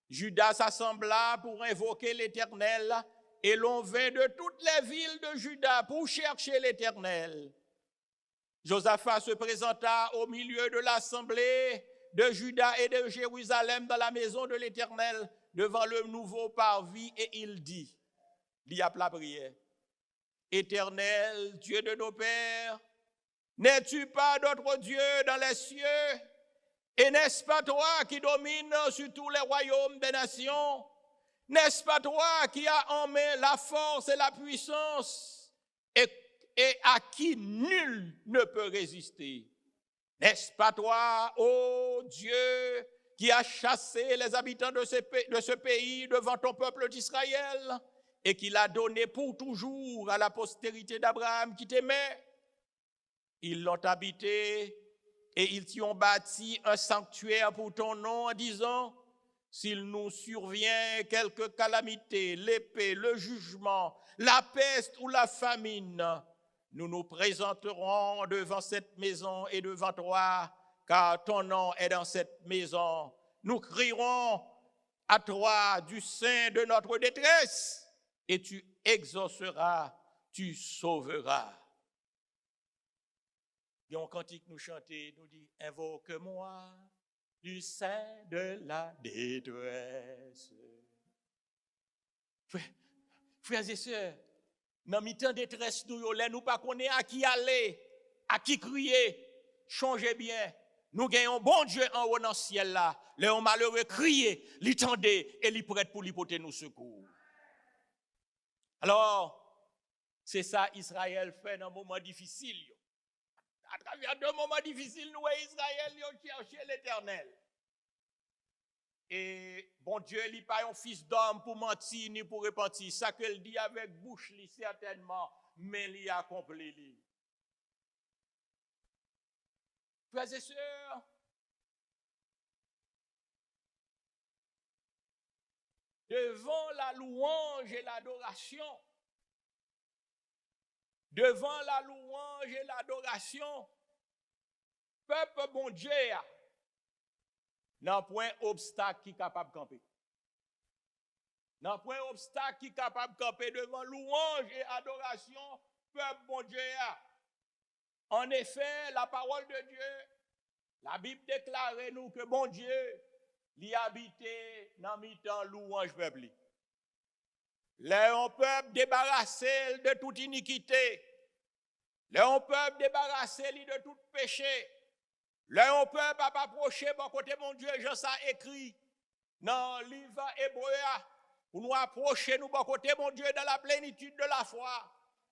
Juda s'assembla pour invoquer l'Éternel et l'on vint de toutes les villes de Juda pour chercher l'Éternel. Josaphat se présenta au milieu de l'assemblée de Juda et de Jérusalem dans la maison de l'Éternel devant le nouveau parvis et il dit, il y a la prière, Éternel, Dieu de nos pères, n'es-tu pas d'autre Dieu dans les cieux? Et n'est-ce pas toi qui domines sur tous les royaumes des nations? N'est-ce pas toi qui as en main la force et la puissance et à qui nul ne peut résister? N'est-ce pas toi, ô Dieu, qui as chassé les habitants de ce pays devant ton peuple d'Israël et qui l'a donné pour toujours à la postérité d'Abraham qui t'aimait? Ils l'ont habité et ils t'y ont bâti un sanctuaire pour ton nom en disant, s'il nous survient quelque calamité, l'épée, le jugement, la peste ou la famine, nous nous présenterons devant cette maison et devant toi, car ton nom est dans cette maison. Nous crierons à toi du sein de notre détresse et tu exauceras, tu sauveras. Il y a un cantique nous chanter, nous dit invoque-moi du sein de la détresse. Frères et sœurs, dans le temps de détresse, nous pas connaître à qui aller, à qui crier, changez bien. Nous gagnons bon Dieu en haut dans le ciel là. Les malheureux crier, les tendez et les prêtent pour lui porter nous secours. Alors, c'est ça Israël fait dans un moment difficile. À travers deux moments difficiles, nous, Israël, nous cherchons l'Éternel. Et bon Dieu, il n'est pas un fils d'homme pour mentir ni pour repentir. Ça qu'il dit avec bouche, certainement, mais il a accompli. Frères et sœurs, devant la louange et l'adoration, peuple bon Dieu, n'a point obstacle qui est capable de camper. N'a point obstacle qui est capable de camper devant louange et adoration, peuple bon Dieu. En effet, la parole de Dieu, la Bible déclare nous que bon Dieu l'y habité dans mi-temps louange peuple. Les peuple débarrassé de toute iniquité. Les peuple débarrassé de tout péché. Les peuple a approché bon côté mon Dieu, Jean ça écrit dans le livre hébreu pour nous approcher nous bon côté mon Dieu dans la plénitude de la foi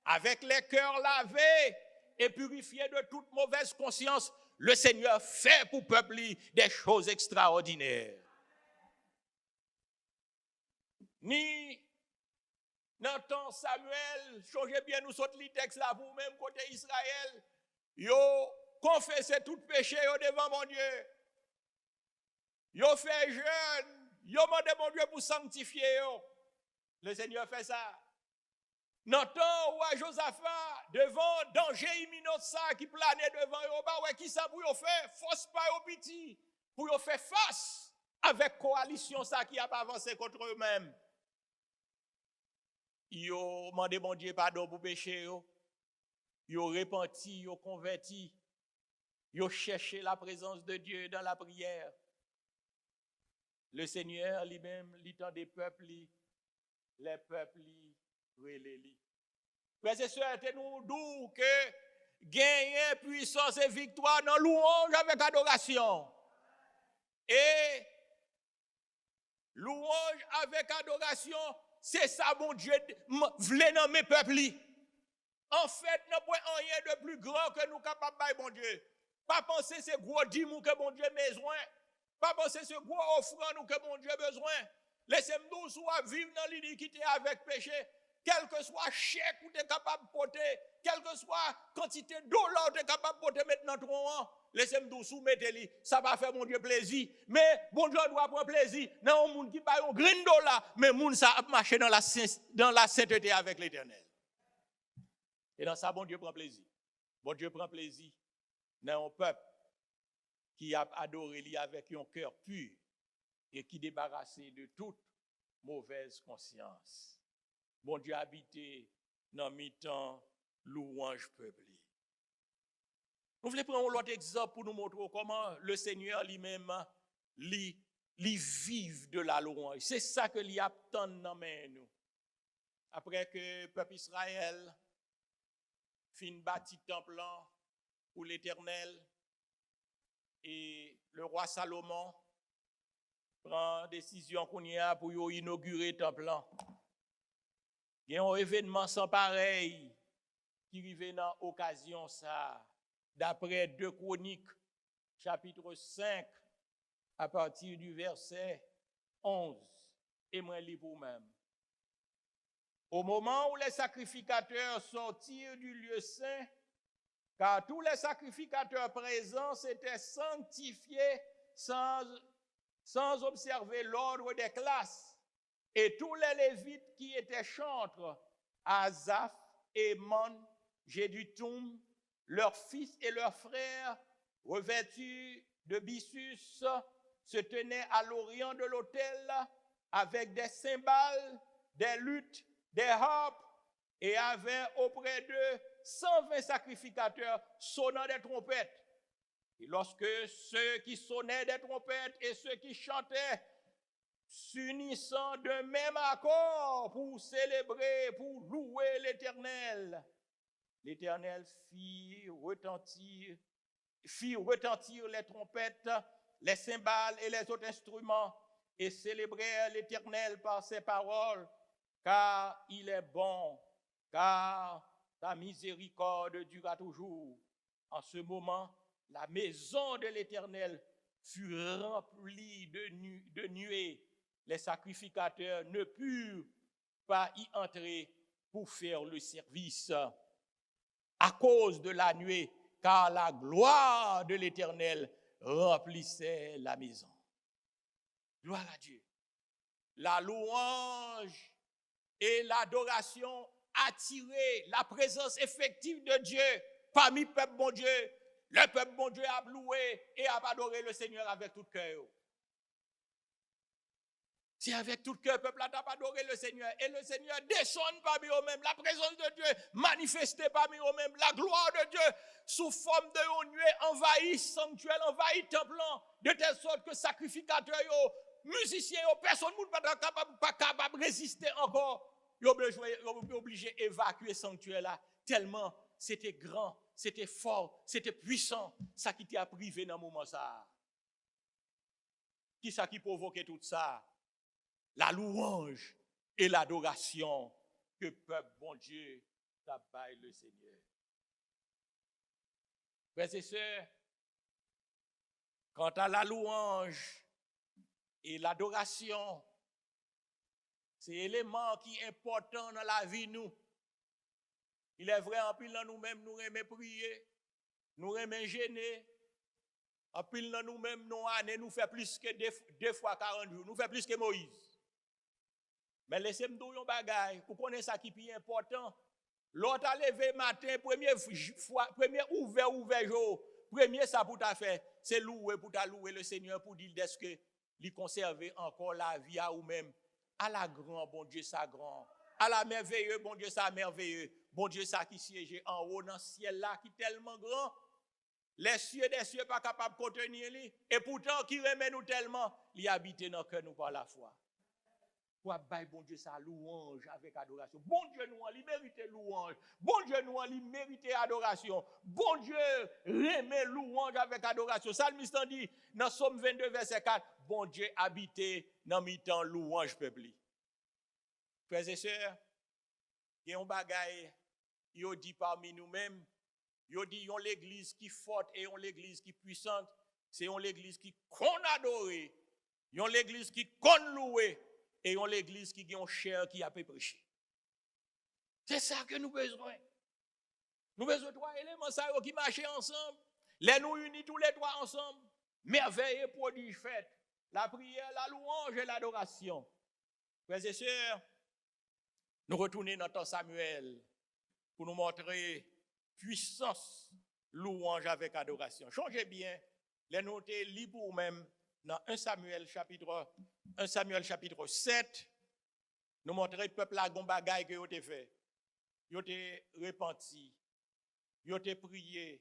avec les cœurs lavés et purifiés de toute mauvaise conscience. Le Seigneur fait pour peuple des choses extraordinaires. Ni dans le temps Samuel, changez bien nous sortir les textes là pour même côté Israël, yo confessé tout péché devant mon Dieu. Yo fait jeûne, yo demandé mon Dieu pour sanctifier yo. Le Seigneur fait ça. Dans le temps où à Josaphat, devant danger imminent ça qui planait devant yo, bah ouais qui ça pour yo faire force pas yo petit pour yo faire face avec coalition ça qui a pas avancé contre eux-mêmes. Yo demandé mon Dieu pardon pour péché yo. Yo repenti, yo converti. Yo cherché la présence de Dieu dans la prière. Le Seigneur lui-même, l'étant des peuples, les peuples relèlent. Frères et sœurs, nous disons que gagner puissance et victoire dans louange avec adoration. Et louange avec adoration, c'est ça, mon Dieu, voulait nommer peuple. En fait, nous n'avons rien de plus grand que nous capables de bon Dieu. Pas penser ce gros dimou que mon Dieu a besoin. Pas penser ce gros offrande que mon Dieu a besoin. Laissez-nous soit vivre dans l'iniquité avec péché. Quel que soit chèque ou tu es capable de porter, quelle que soit quantité d'eau là tu es capable de porter maintenant ton laissez-nous soumettre-les. Ça va faire mon Dieu plaisir. Mais bon Dieu doit prendre plaisir. Non, un monde qui paye un grain d'eau là, mais monde ça a marché dans la sainteté avec l'Éternel. Et dans ça, bon Dieu prend plaisir. Bon Dieu prend plaisir dans un peuple qui a adoré lui avec un cœur pur et qui débarrassé de toute mauvaise conscience. Bon Dieu habité dans mi-temps louange peuple. Nous voulons prendre l'autre exemple pour nous montrer comment le Seigneur lui-même vive de la louange. C'est ça que lui attend dans nous. Après que le peuple Israël fin bâti temple pour l'Éternel et le roi Salomon prend décision qu'on y a pour inaugurer le temple. Il y a un événement sans pareil qui arrive dans l'occasion ça. D'après 2 Chroniques, chapitre 5, à partir du verset 11, et moi lis pour même. Au moment où les sacrificateurs sortirent du lieu saint, car tous les sacrificateurs présents s'étaient sanctifiés sans observer l'ordre des classes, et tous les Lévites qui étaient chantres, Asaph, Émon, Jéduthun, leurs fils et leurs frères, revêtus de byssus, se tenaient à l'orient de l'autel avec des cymbales, des luttes, des harpes, et avaient auprès d'eux 120 sacrificateurs sonnant des trompettes. Et lorsque ceux qui sonnaient des trompettes et ceux qui chantaient, s'unissant d'un même accord pour célébrer, pour louer l'Éternel, l'Éternel fit retentir les trompettes, les cymbales et les autres instruments, et célébrèrent l'Éternel par ses paroles, car il est bon, car ta miséricorde dura toujours. En ce moment, la maison de l'Éternel fut remplie de nuées. Les sacrificateurs ne purent pas y entrer pour faire le service à cause de la nuée, car la gloire de l'Éternel remplissait la maison. Gloire à Dieu. La louange et l'adoration attiraient la présence effective de Dieu parmi le peuple bon Dieu. Le peuple bon Dieu a loué et a adoré le Seigneur avec tout cœur. C'est avec tout cœur, le peuple a adoré le Seigneur. Et le Seigneur descend parmi eux-mêmes. La présence de Dieu manifestée parmi eux-mêmes. La gloire de Dieu sous forme de nuée envahit sanctuaire, envahit temple, de telle sorte que sacrificateurs, musiciens, personne ne pas capable de résister encore. Ils sont obligés d'évacuer ce sanctuaire là. Tellement c'était grand, c'était fort, c'était puissant. Ça qui t'a privé dans le moment ça. Qui ça qui provoquait tout ça? La louange et l'adoration que peuple bon Dieu t'abaille le Seigneur. Frères et sœurs, quant à la louange et l'adoration, c'est un élément qui est important dans la vie nous. Il est vrai, en pile dans nous-mêmes, nous aimons prier, nous aimons gêner. En pile dans nous-mêmes, nous années, nous fait plus que 2 fois 40 jours, nous fait plus que Moïse. Mais laissez-moi dire un bagage, pour connaître ça qui est important. L'autre a levé matin, premier ouvert jour, premier ça pour ta faire, c'est louer pour ta louer le Seigneur pour dire est-ce que lui conserver encore la vie à vous-même. À la grand, bon Dieu, ça grand. À la merveilleux, bon Dieu, ça merveilleux. Bon Dieu, ça qui siège en haut dans le ciel là, qui est tellement grand. Les cieux des cieux pas capables de contenir lui. Et pourtant, qui remet nous tellement, il habite dans le cœur nous par la foi. Pour bailler bon Dieu sa louange avec adoration. Bon Dieu nous il mérite louange. Bon Dieu nous il mérite adoration. Bon Dieu remet louange avec adoration. Psalmiste dit dans Psaume 22 verset 4, bon Dieu habite dans mi-temps louange peuple. Frères et sœurs, il y a un bagaille yo dit parmi nous-mêmes, yo dit yon l'église qui forte et yon l'église qui puissante, c'est yon l'église qui qu'on adorer, yon l'église qui qu'on louer. Et on l'église qui a un cher qui a prêché. C'est ça que nous avons besoin. Nous avons besoin de 3 éléments qui marchent ensemble. Les nous unis tous les 3 ensemble. Merveille et prodige fait. La prière, la louange et l'adoration. Frères et sœurs, nous retournons dans ton Samuel pour nous montrer puissance, louange avec adoration. Changez bien, les noter libres pour même. Dans 1 Samuel chapitre 7, nous montrons le peuple à gon bagaille que vous avez fait. Vous avez repenti, vous avez prié,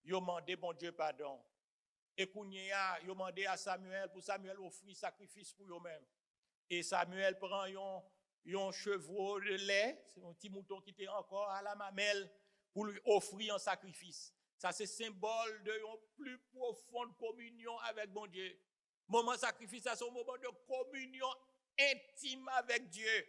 vous avez demandé bon Dieu pardon. Et Kounia, vous avez demandé à Samuel pour Samuel offrir sacrifice pour eux-mêmes. Et Samuel prend un chevreau de lait, c'est un petit mouton qui était encore à la mamelle pour lui offrir un sacrifice. Ça c'est symbole de une plus profonde communion avec bon Dieu. Moment sacrifice, c'est un moment de communion intime avec Dieu.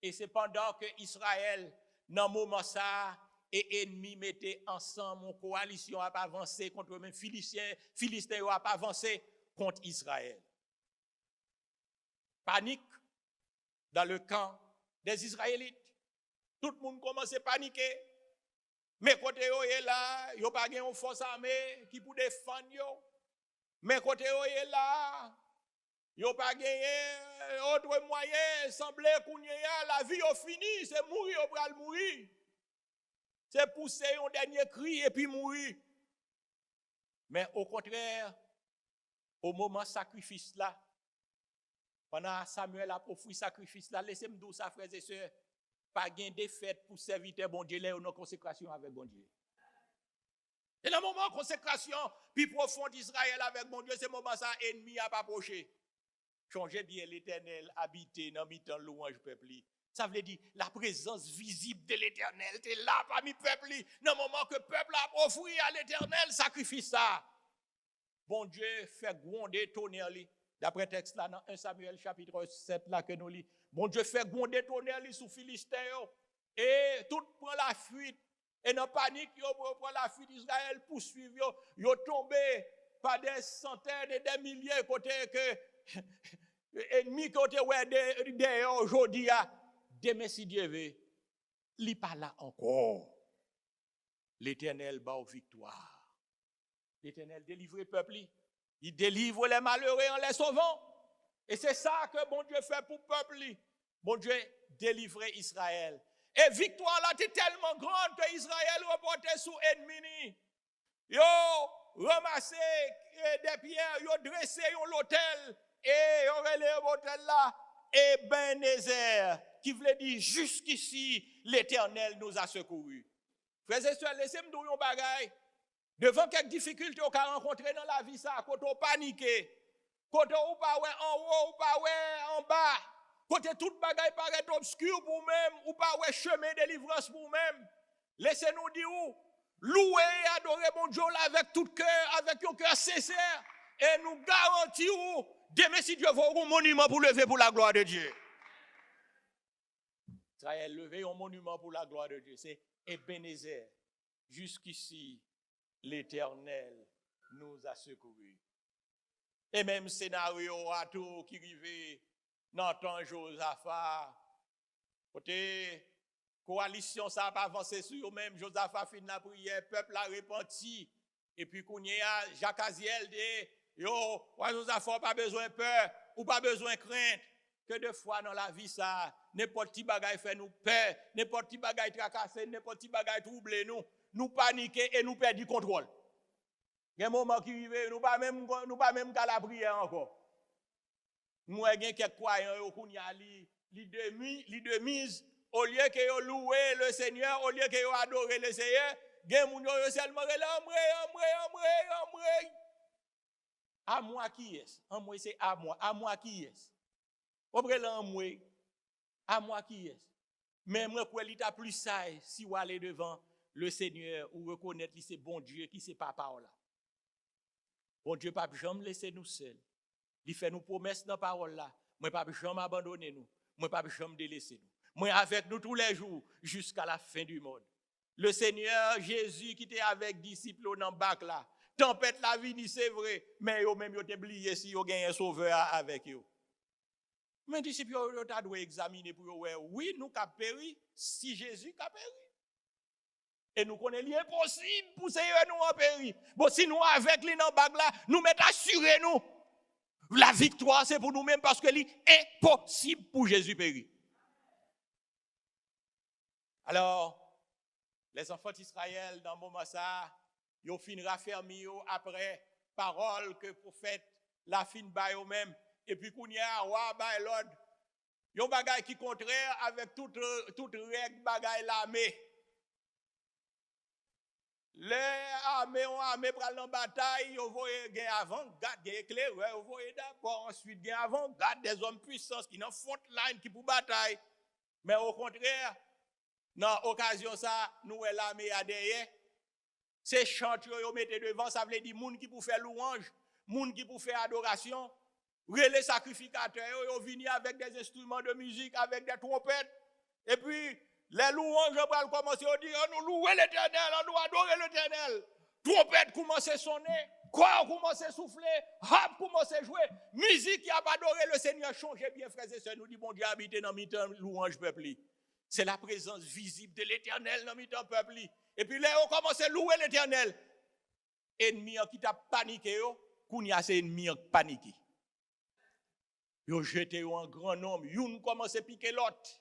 Et c'est pendant que Israël, dans ce moment ça, et ennemis mettaient ensemble en coalition à avancer contre eux-mêmes, Philistins à avancer contre Israël. Panique dans le camp des Israélites. Tout le monde commence à paniquer. Mais côté eux est là, il n'y a pas une force armée qui peut défendre eux. Mais côté eux est là, il n'y a pas gagné autre moyen, semblait qu'on y a la vie est finie, c'est mourir, on va mourir. C'est pousser un dernier cri et puis mourir. Mais au contraire, au moment sacrifice là, pendant Samuel a offert sacrifice là, laissez-moi dire ça, frères et sœurs, pas gain des fêtes pour serviteur bon Dieu, là, une consécration avec bon Dieu. Et dans le moment de consécration, puis profond d'Israël avec bon Dieu, c'est le moment ça, ennemi a pas approché. Changez bien l'Éternel, habiter dans mi-temps louange peuple. Ça veut dire la présence visible de l'Éternel, t'es là parmi peuple. Dans le moment que le peuple a offert à l'Éternel, sacrifice ça. Bon Dieu fait gronder tonnerre. D'après texte là, dans 1 Samuel chapitre 7 là que nous lisons. Bon Dieu fait gronder tonnerre sous Philistin. Et tout prend la fuite. Et dans panique, yo prend la fuite d'Israël poursuivre yo tombé par des centaines et des milliers côté que ennemis côté ouais de aujourd'hui demain si Dieu veut, il pas là encore. L'Éternel bat aux victoires. L'Éternel délivre le peuple, il délivre les malheureux en les sauvant. Et c'est ça que bon Dieu fait pour le peuple. Bon Dieu délivre Israël. Et victoire là était tellement grande que Israël reportait sous ennemi. Yo ramassé des pierres, yo dressé l'hôtel et yo relé l'hôtel là Ebenezer qui voulait dire jusqu'ici l'Éternel nous a secourus. Frères et sœurs, laissez-moi dire un bagay. Devant quelques difficultés qu'on a rencontrées dans la vie ça, quand on paniqué, quand on pas ouais en haut ou pas ouais en bas. Côté toute bagaille paraît obscur pour même, ou pas ouais chemin de délivrance pour même. Laissez-nous dire où, louer et adorer mon Dieu avec tout cœur, avec un cœur sincère, et nous garantir demain si Dieu va un monument pour lever pour la gloire de Dieu. Israël lever un monument pour la gloire de Dieu, c'est Ebenezer. Jusqu'ici, l'Éternel nous a secourus. Et même scénario à tout qui arrivait. N'entend Josaphat, côté coalition ça pas avancé sur même Josaphat fin la prière, peuple a repenti et puis kounya Jacques Aziel dit yo Josaphat pas besoin peur ou pas besoin crainte que de fois dans la vie ça n'importe qui bagaille fait nous peur, n'importe qui bagaille tracasser, n'importe qui bagaille troubler nous paniquer et nous perdre du contrôle. Il y a un moment qui arrive nous pas même qu'à la prière encore. Nous avons quelques croyants qui ont de mise, au lieu que louer le Seigneur, au lieu que adorer le Seigneur, ils ont seulement amré. À moi qui est? À moi c'est à moi. À moi qui est? À moi qui est? Mais moi, pour l'état plus sage, si vous allez devant le Seigneur ou reconnaître que c'est bon Dieu qui c'est papa là. Bon Dieu, pas jamais laisser nous seuls. Il fait nous promesses dans la parole là. Moi, pas jamais abandonner nous. Moi, pas jamais délaisser nous. Moi, avec nous tous les jours jusqu'à la fin du monde. Le Seigneur Jésus qui était avec disciples dans le bac là. Tempête la vie, c'est vrai. Mais eux même, ils ont oublié si ils ont un sauveur avec eux. Mais disciples, ils ont dû examiner pour eux. Oui, nous avons péri si Jésus a péri. Et nous connaissons l'impossible pour Seigneur nous en péri. Bon, si nous avec lui dans le bac là, nous mettons assurés nous. La victoire, c'est pour nous-mêmes parce que c'est impossible pour Jésus périr. Alors, les enfants d'Israël, dans le moment ça, ils ont fini raffermi après parole que le prophète la fin ba eux-mêmes. Et puis, qu'on y a roi ba l'ordre. Ils ont bagay qui contraire avec toute règle bagay l'armée. Les armées ont armé pour aller en bataille, ils voient gain avant-garde, gain éclaireur, ils voient d'abord, ensuite gain avant-garde des hommes puissants qui n'ont front line qui pour bataille. Mais au contraire, dans l'occasion ça, nous l'armée à derrière. Ces chants qu'ils mettent devant, ça veut dire moun qui pour faire louange, moun qui pour faire adoration, les sacrificateurs, ils viennent avec des instruments de musique, avec des trompettes, et puis les louanges vont commencer à dire, nous louer l'Éternel, on doit adorer l'Éternel. Trompette commence à sonner, corps commence à souffler, harpe commence à jouer, musique qui a pas adoré le Seigneur, changez bien frères et sœurs, nous dit bon Dieu habiter dans mi-temps louange peuple. C'est la présence visible de l'Éternel dans mi-temps peuple. Et puis là on commence à louer l'Éternel. Ennemi qui t'a paniqué, kounya c'est ennemi qui paniqué. Yo jeté en grand nombre, yon commence à piquer l'autre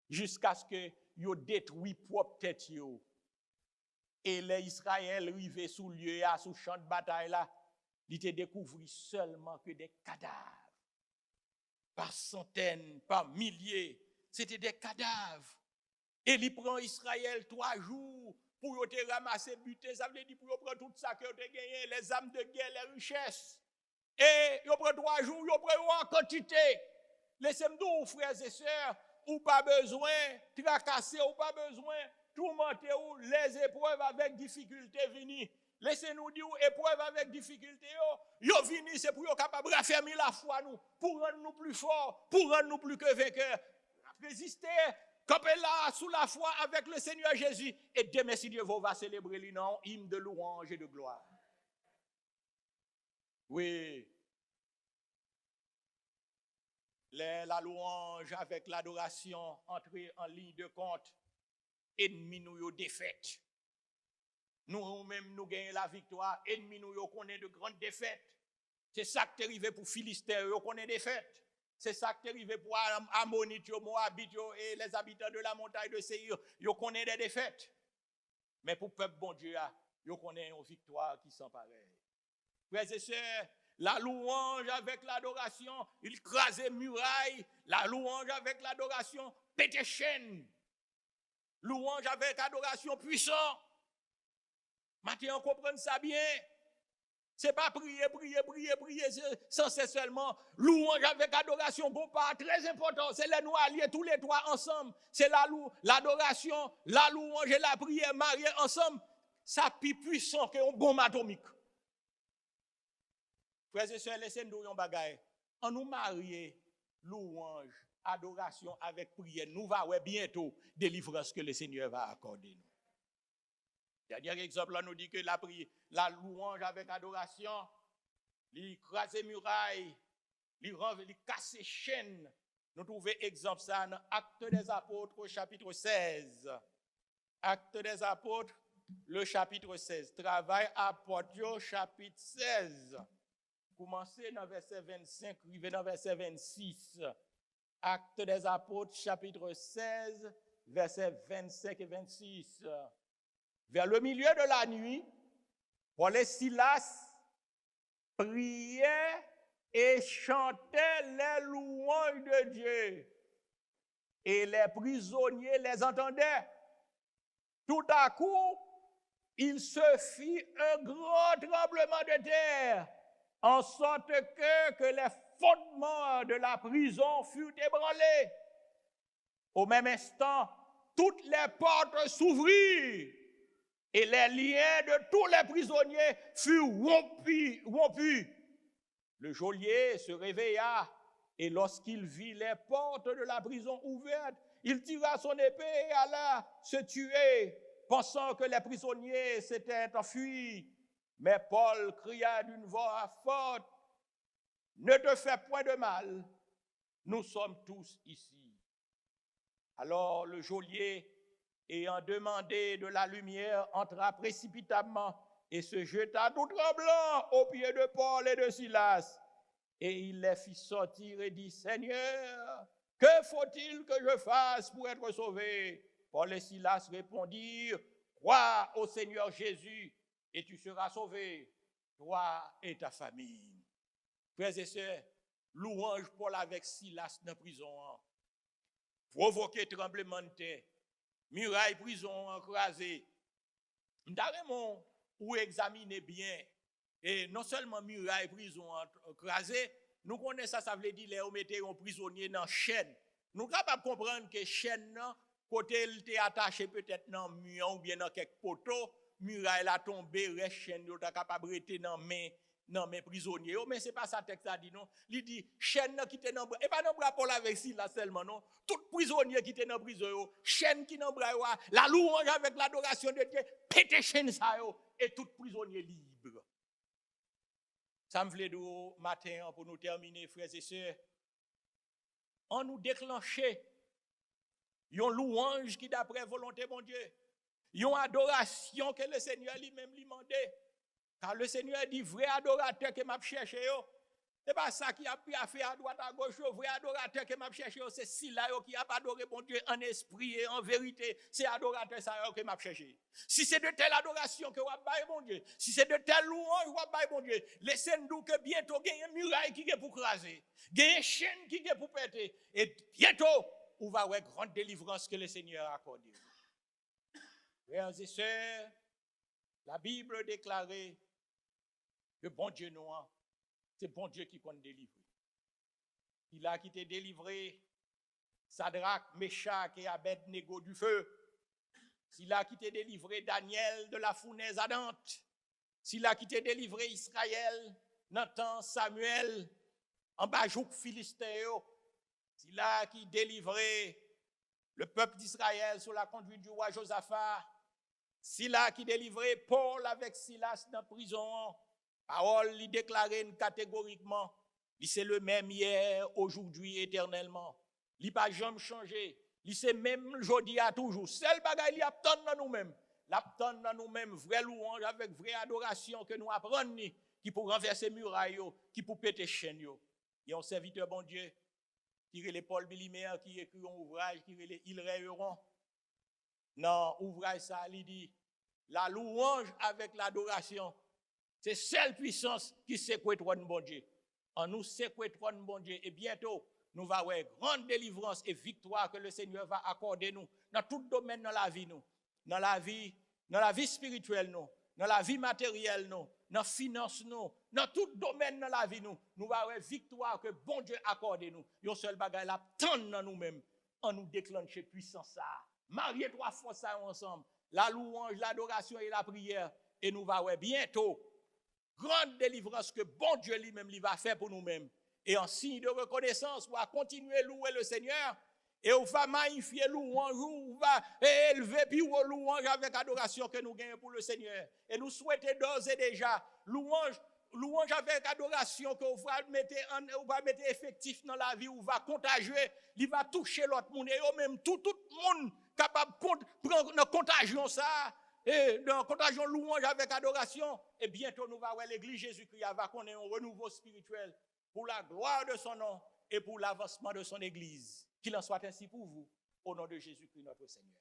jusqu'à ce que yo détruit propre tête yo. Et les Israël arrivé sous lieu sous champ de bataille là, il te découvrit seulement que des cadavres. Par centaines, par milliers, c'était des cadavres. Et il prend Israël 3 jours pour te ramasser, buter. Ça veut dire pour prendre tout ça que tu as gagné, les armes de guerre, les richesses. Et il prend 3 jours, il prend en quantité. Laissez-moi dire, frères et sœurs, ou pas besoin, tracasser, ou pas besoin, tourmenter, ou les épreuves avec difficulté venir. Laissez-nous dire, épreuve avec difficulté, yo vini, c'est pour yo capable de fermer la foi nous, pour rendre nous plus forts, pour rendre nous plus que vainqueurs. Résister, camper là sous la foi avec le Seigneur Jésus. Et demain, si Dieu va célébrer les noms, hymne de louange et de gloire. Oui. La louange avec l'adoration entrer en ligne de compte. Ennemis nous yo défaite. Nous-mêmes nous gagnons la victoire. Ennemis nous yo connaît de grandes défaites. C'est ça qui est arrivé pour Philistins, yo connaît des défaites. C'est ça qui est arrivé pour Ammonites, Moabites et les habitants de la montagne de Séir. Yo connaît des défaites. Mais pour le peuple bon Dieu, yo connaît une victoire qui s'en pareille. Frères et sœurs, la louange avec l'adoration, il crasait murailles. La louange avec l'adoration, pétait chaîne. Louange avec adoration puissant. Maintenant, on comprend ça bien. C'est pas prier sans cesse seulement. Louange avec adoration, bon pas très important. C'est les nous allier tous les trois ensemble. C'est l'adoration, la louange et la prière mariés ensemble. Ça plus puissant qu'un bombe atomique. Frères et sœurs, laissez-nous un bagaille. On nous marie louange, adoration avec prière. Nous va bientôt délivrance que le Seigneur va accorder nous. Dernier exemple, là, nous dit que la louange avec adoration, il crase murailles, il casse chaînes. Nous trouvons exemple ça dans Actes des Apôtres, chapitre 16. Actes des Apôtres, le chapitre 16. Travail apôtre, chapitre 16. Commencez dans verset 25, arrivez dans verset 26. Actes des Apôtres, chapitre 16, versets 25 et 26. Vers le milieu de la nuit, Paul et Silas priaient et chantaient les louanges de Dieu. Et les prisonniers les entendaient. Tout à coup, il se fit un grand tremblement de terre, en sorte que les fondements de la prison furent ébranlés. Au même instant, toutes les portes s'ouvrirent et les liens de tous les prisonniers furent rompus. Le geôlier se réveilla et lorsqu'il vit les portes de la prison ouvertes, il tira son épée et alla se tuer, pensant que les prisonniers s'étaient enfuis. Mais Paul cria d'une voix forte, « Ne te fais point de mal, nous sommes tous ici. » Alors le geôlier, ayant demandé de la lumière, entra précipitamment et se jeta tout tremblant aux pieds de Paul et de Silas. Et il les fit sortir et dit, « Seigneur, que faut-il que je fasse pour être sauvé ?» Paul et Silas répondirent, « Crois au Seigneur Jésus et tu seras sauvé, toi et ta famille. » Frères et sœurs, louange Paul avec Silas dans la prison. Provoquer tremblement de terre. Muraille prison écrasée. Nous ou examiner bien. Et non seulement muraille prison écrasée, nous connaissons ça veut dire les mettez un prisonnier dans chaîne. Nous sommes capables de comprendre que chaîne côté il était attaché peut-être dans mur ou bien dans quelques poteaux, muraille a tombé, reste chaîne yo ta capable rester dans mes prisonniers. Mais c'est pas ça texte a dit non. Il dit chaîne qui était dans et pas dans bras Paul avec Silas seulement non. Tout prisonnier qui était dans prison yo, chaîne qui dans bras la louange avec l'adoration de Dieu, pété chaîne ça yo et tout prisonnier libre. Ça me voulait dire matin pour nous terminer frères et sœurs. On nous déclencher une louange qui d'après volonté mon Dieu. Une adoration que le Seigneur lui-même lui demandait. Car le Seigneur dit, vrai adorateur que m'a cherché, c'est pas ça qui a pris à faire à droite à gauche, vrai adorateur que m'a cherché, c'est si là qui a adoré mon Dieu en esprit et en vérité, c'est adorateur ça que m'a cherché. Si c'est de telle adoration que vous avez mon Dieu, si c'est de telle louange que vous avez mon Dieu, laissez-nous que bientôt il y a une muraille qui est pour craser, il y a une chaîne qui est pour péter, et bientôt, on va voir grande délivrance que le Seigneur a accordée. Frères et sœurs, la Bible déclarait que bon Dieu noir, c'est bon Dieu qui compte délivrer. Il a quitté délivré Sadrach, Meshach et Abednego du feu. S'il a quitté délivré Daniel de la fournaise ardente. S'il a quitté délivré Israël, Nathan, Samuel, en bajouk philistéo. S'il a qui délivré le peuple d'Israël sous la conduite du roi Josaphat. S'il a qui délivré Paul avec Silas dans la prison. Parole lui déclarée catégoriquement. C'est le même hier, aujourd'hui, éternellement. Il n'a pas jamais changé. Il c'est même aujourd'hui à toujours. Seul bagage il attend dans nous-mêmes. L'attend dans nous-mêmes, vraie louange avec vraie adoration que nous apprenons, qui pour renverser muraille, qui pour péter chaîne. Il y a un serviteur bon Dieu, qui est Paul Bilimer, qui écrit un ouvrage, qui est Ils rayeront. Non, ouvrage ça, il dit, la louange avec l'adoration, c'est seule puissance qui sécouait trône bon Dieu. En nous sécouer trône bon Dieu, et bientôt, nous allons avoir grande délivrance et victoire que le Seigneur va accorder nous dans tout domaine dans la vie nous, dans la vie spirituelle nous, dans la vie matérielle nous, dans la finance nous, dans tout domaine dans la vie nous allons avoir victoire que bon Dieu accorde nous. Yon seul bagage là tendre dans nous-mêmes en nous déclencher puissance ça. Marier trois fois ça ensemble, la louange, l'adoration et la prière et nous allons avoir bientôt grande délivrance que bon Dieu lui-même va faire pour nous-mêmes. Et en signe de reconnaissance, on va continuer à louer le Seigneur. Et on va magnifier louange, on va élever puis on louange avec adoration que nous gagnons pour le Seigneur. Et nous souhaitons d'ores et déjà louange avec adoration que on va mettre effectif dans la vie, on va contagier, il va toucher l'autre monde. Et même tout le monde capable de prendre une contagion ça. Et dans contagion louange avec adoration. Et bientôt nous allons voir l'église Jésus-Christ va connaître un renouveau spirituel pour la gloire de son nom et pour l'avancement de son église. Qu'il en soit ainsi pour vous, au nom de Jésus-Christ notre Seigneur.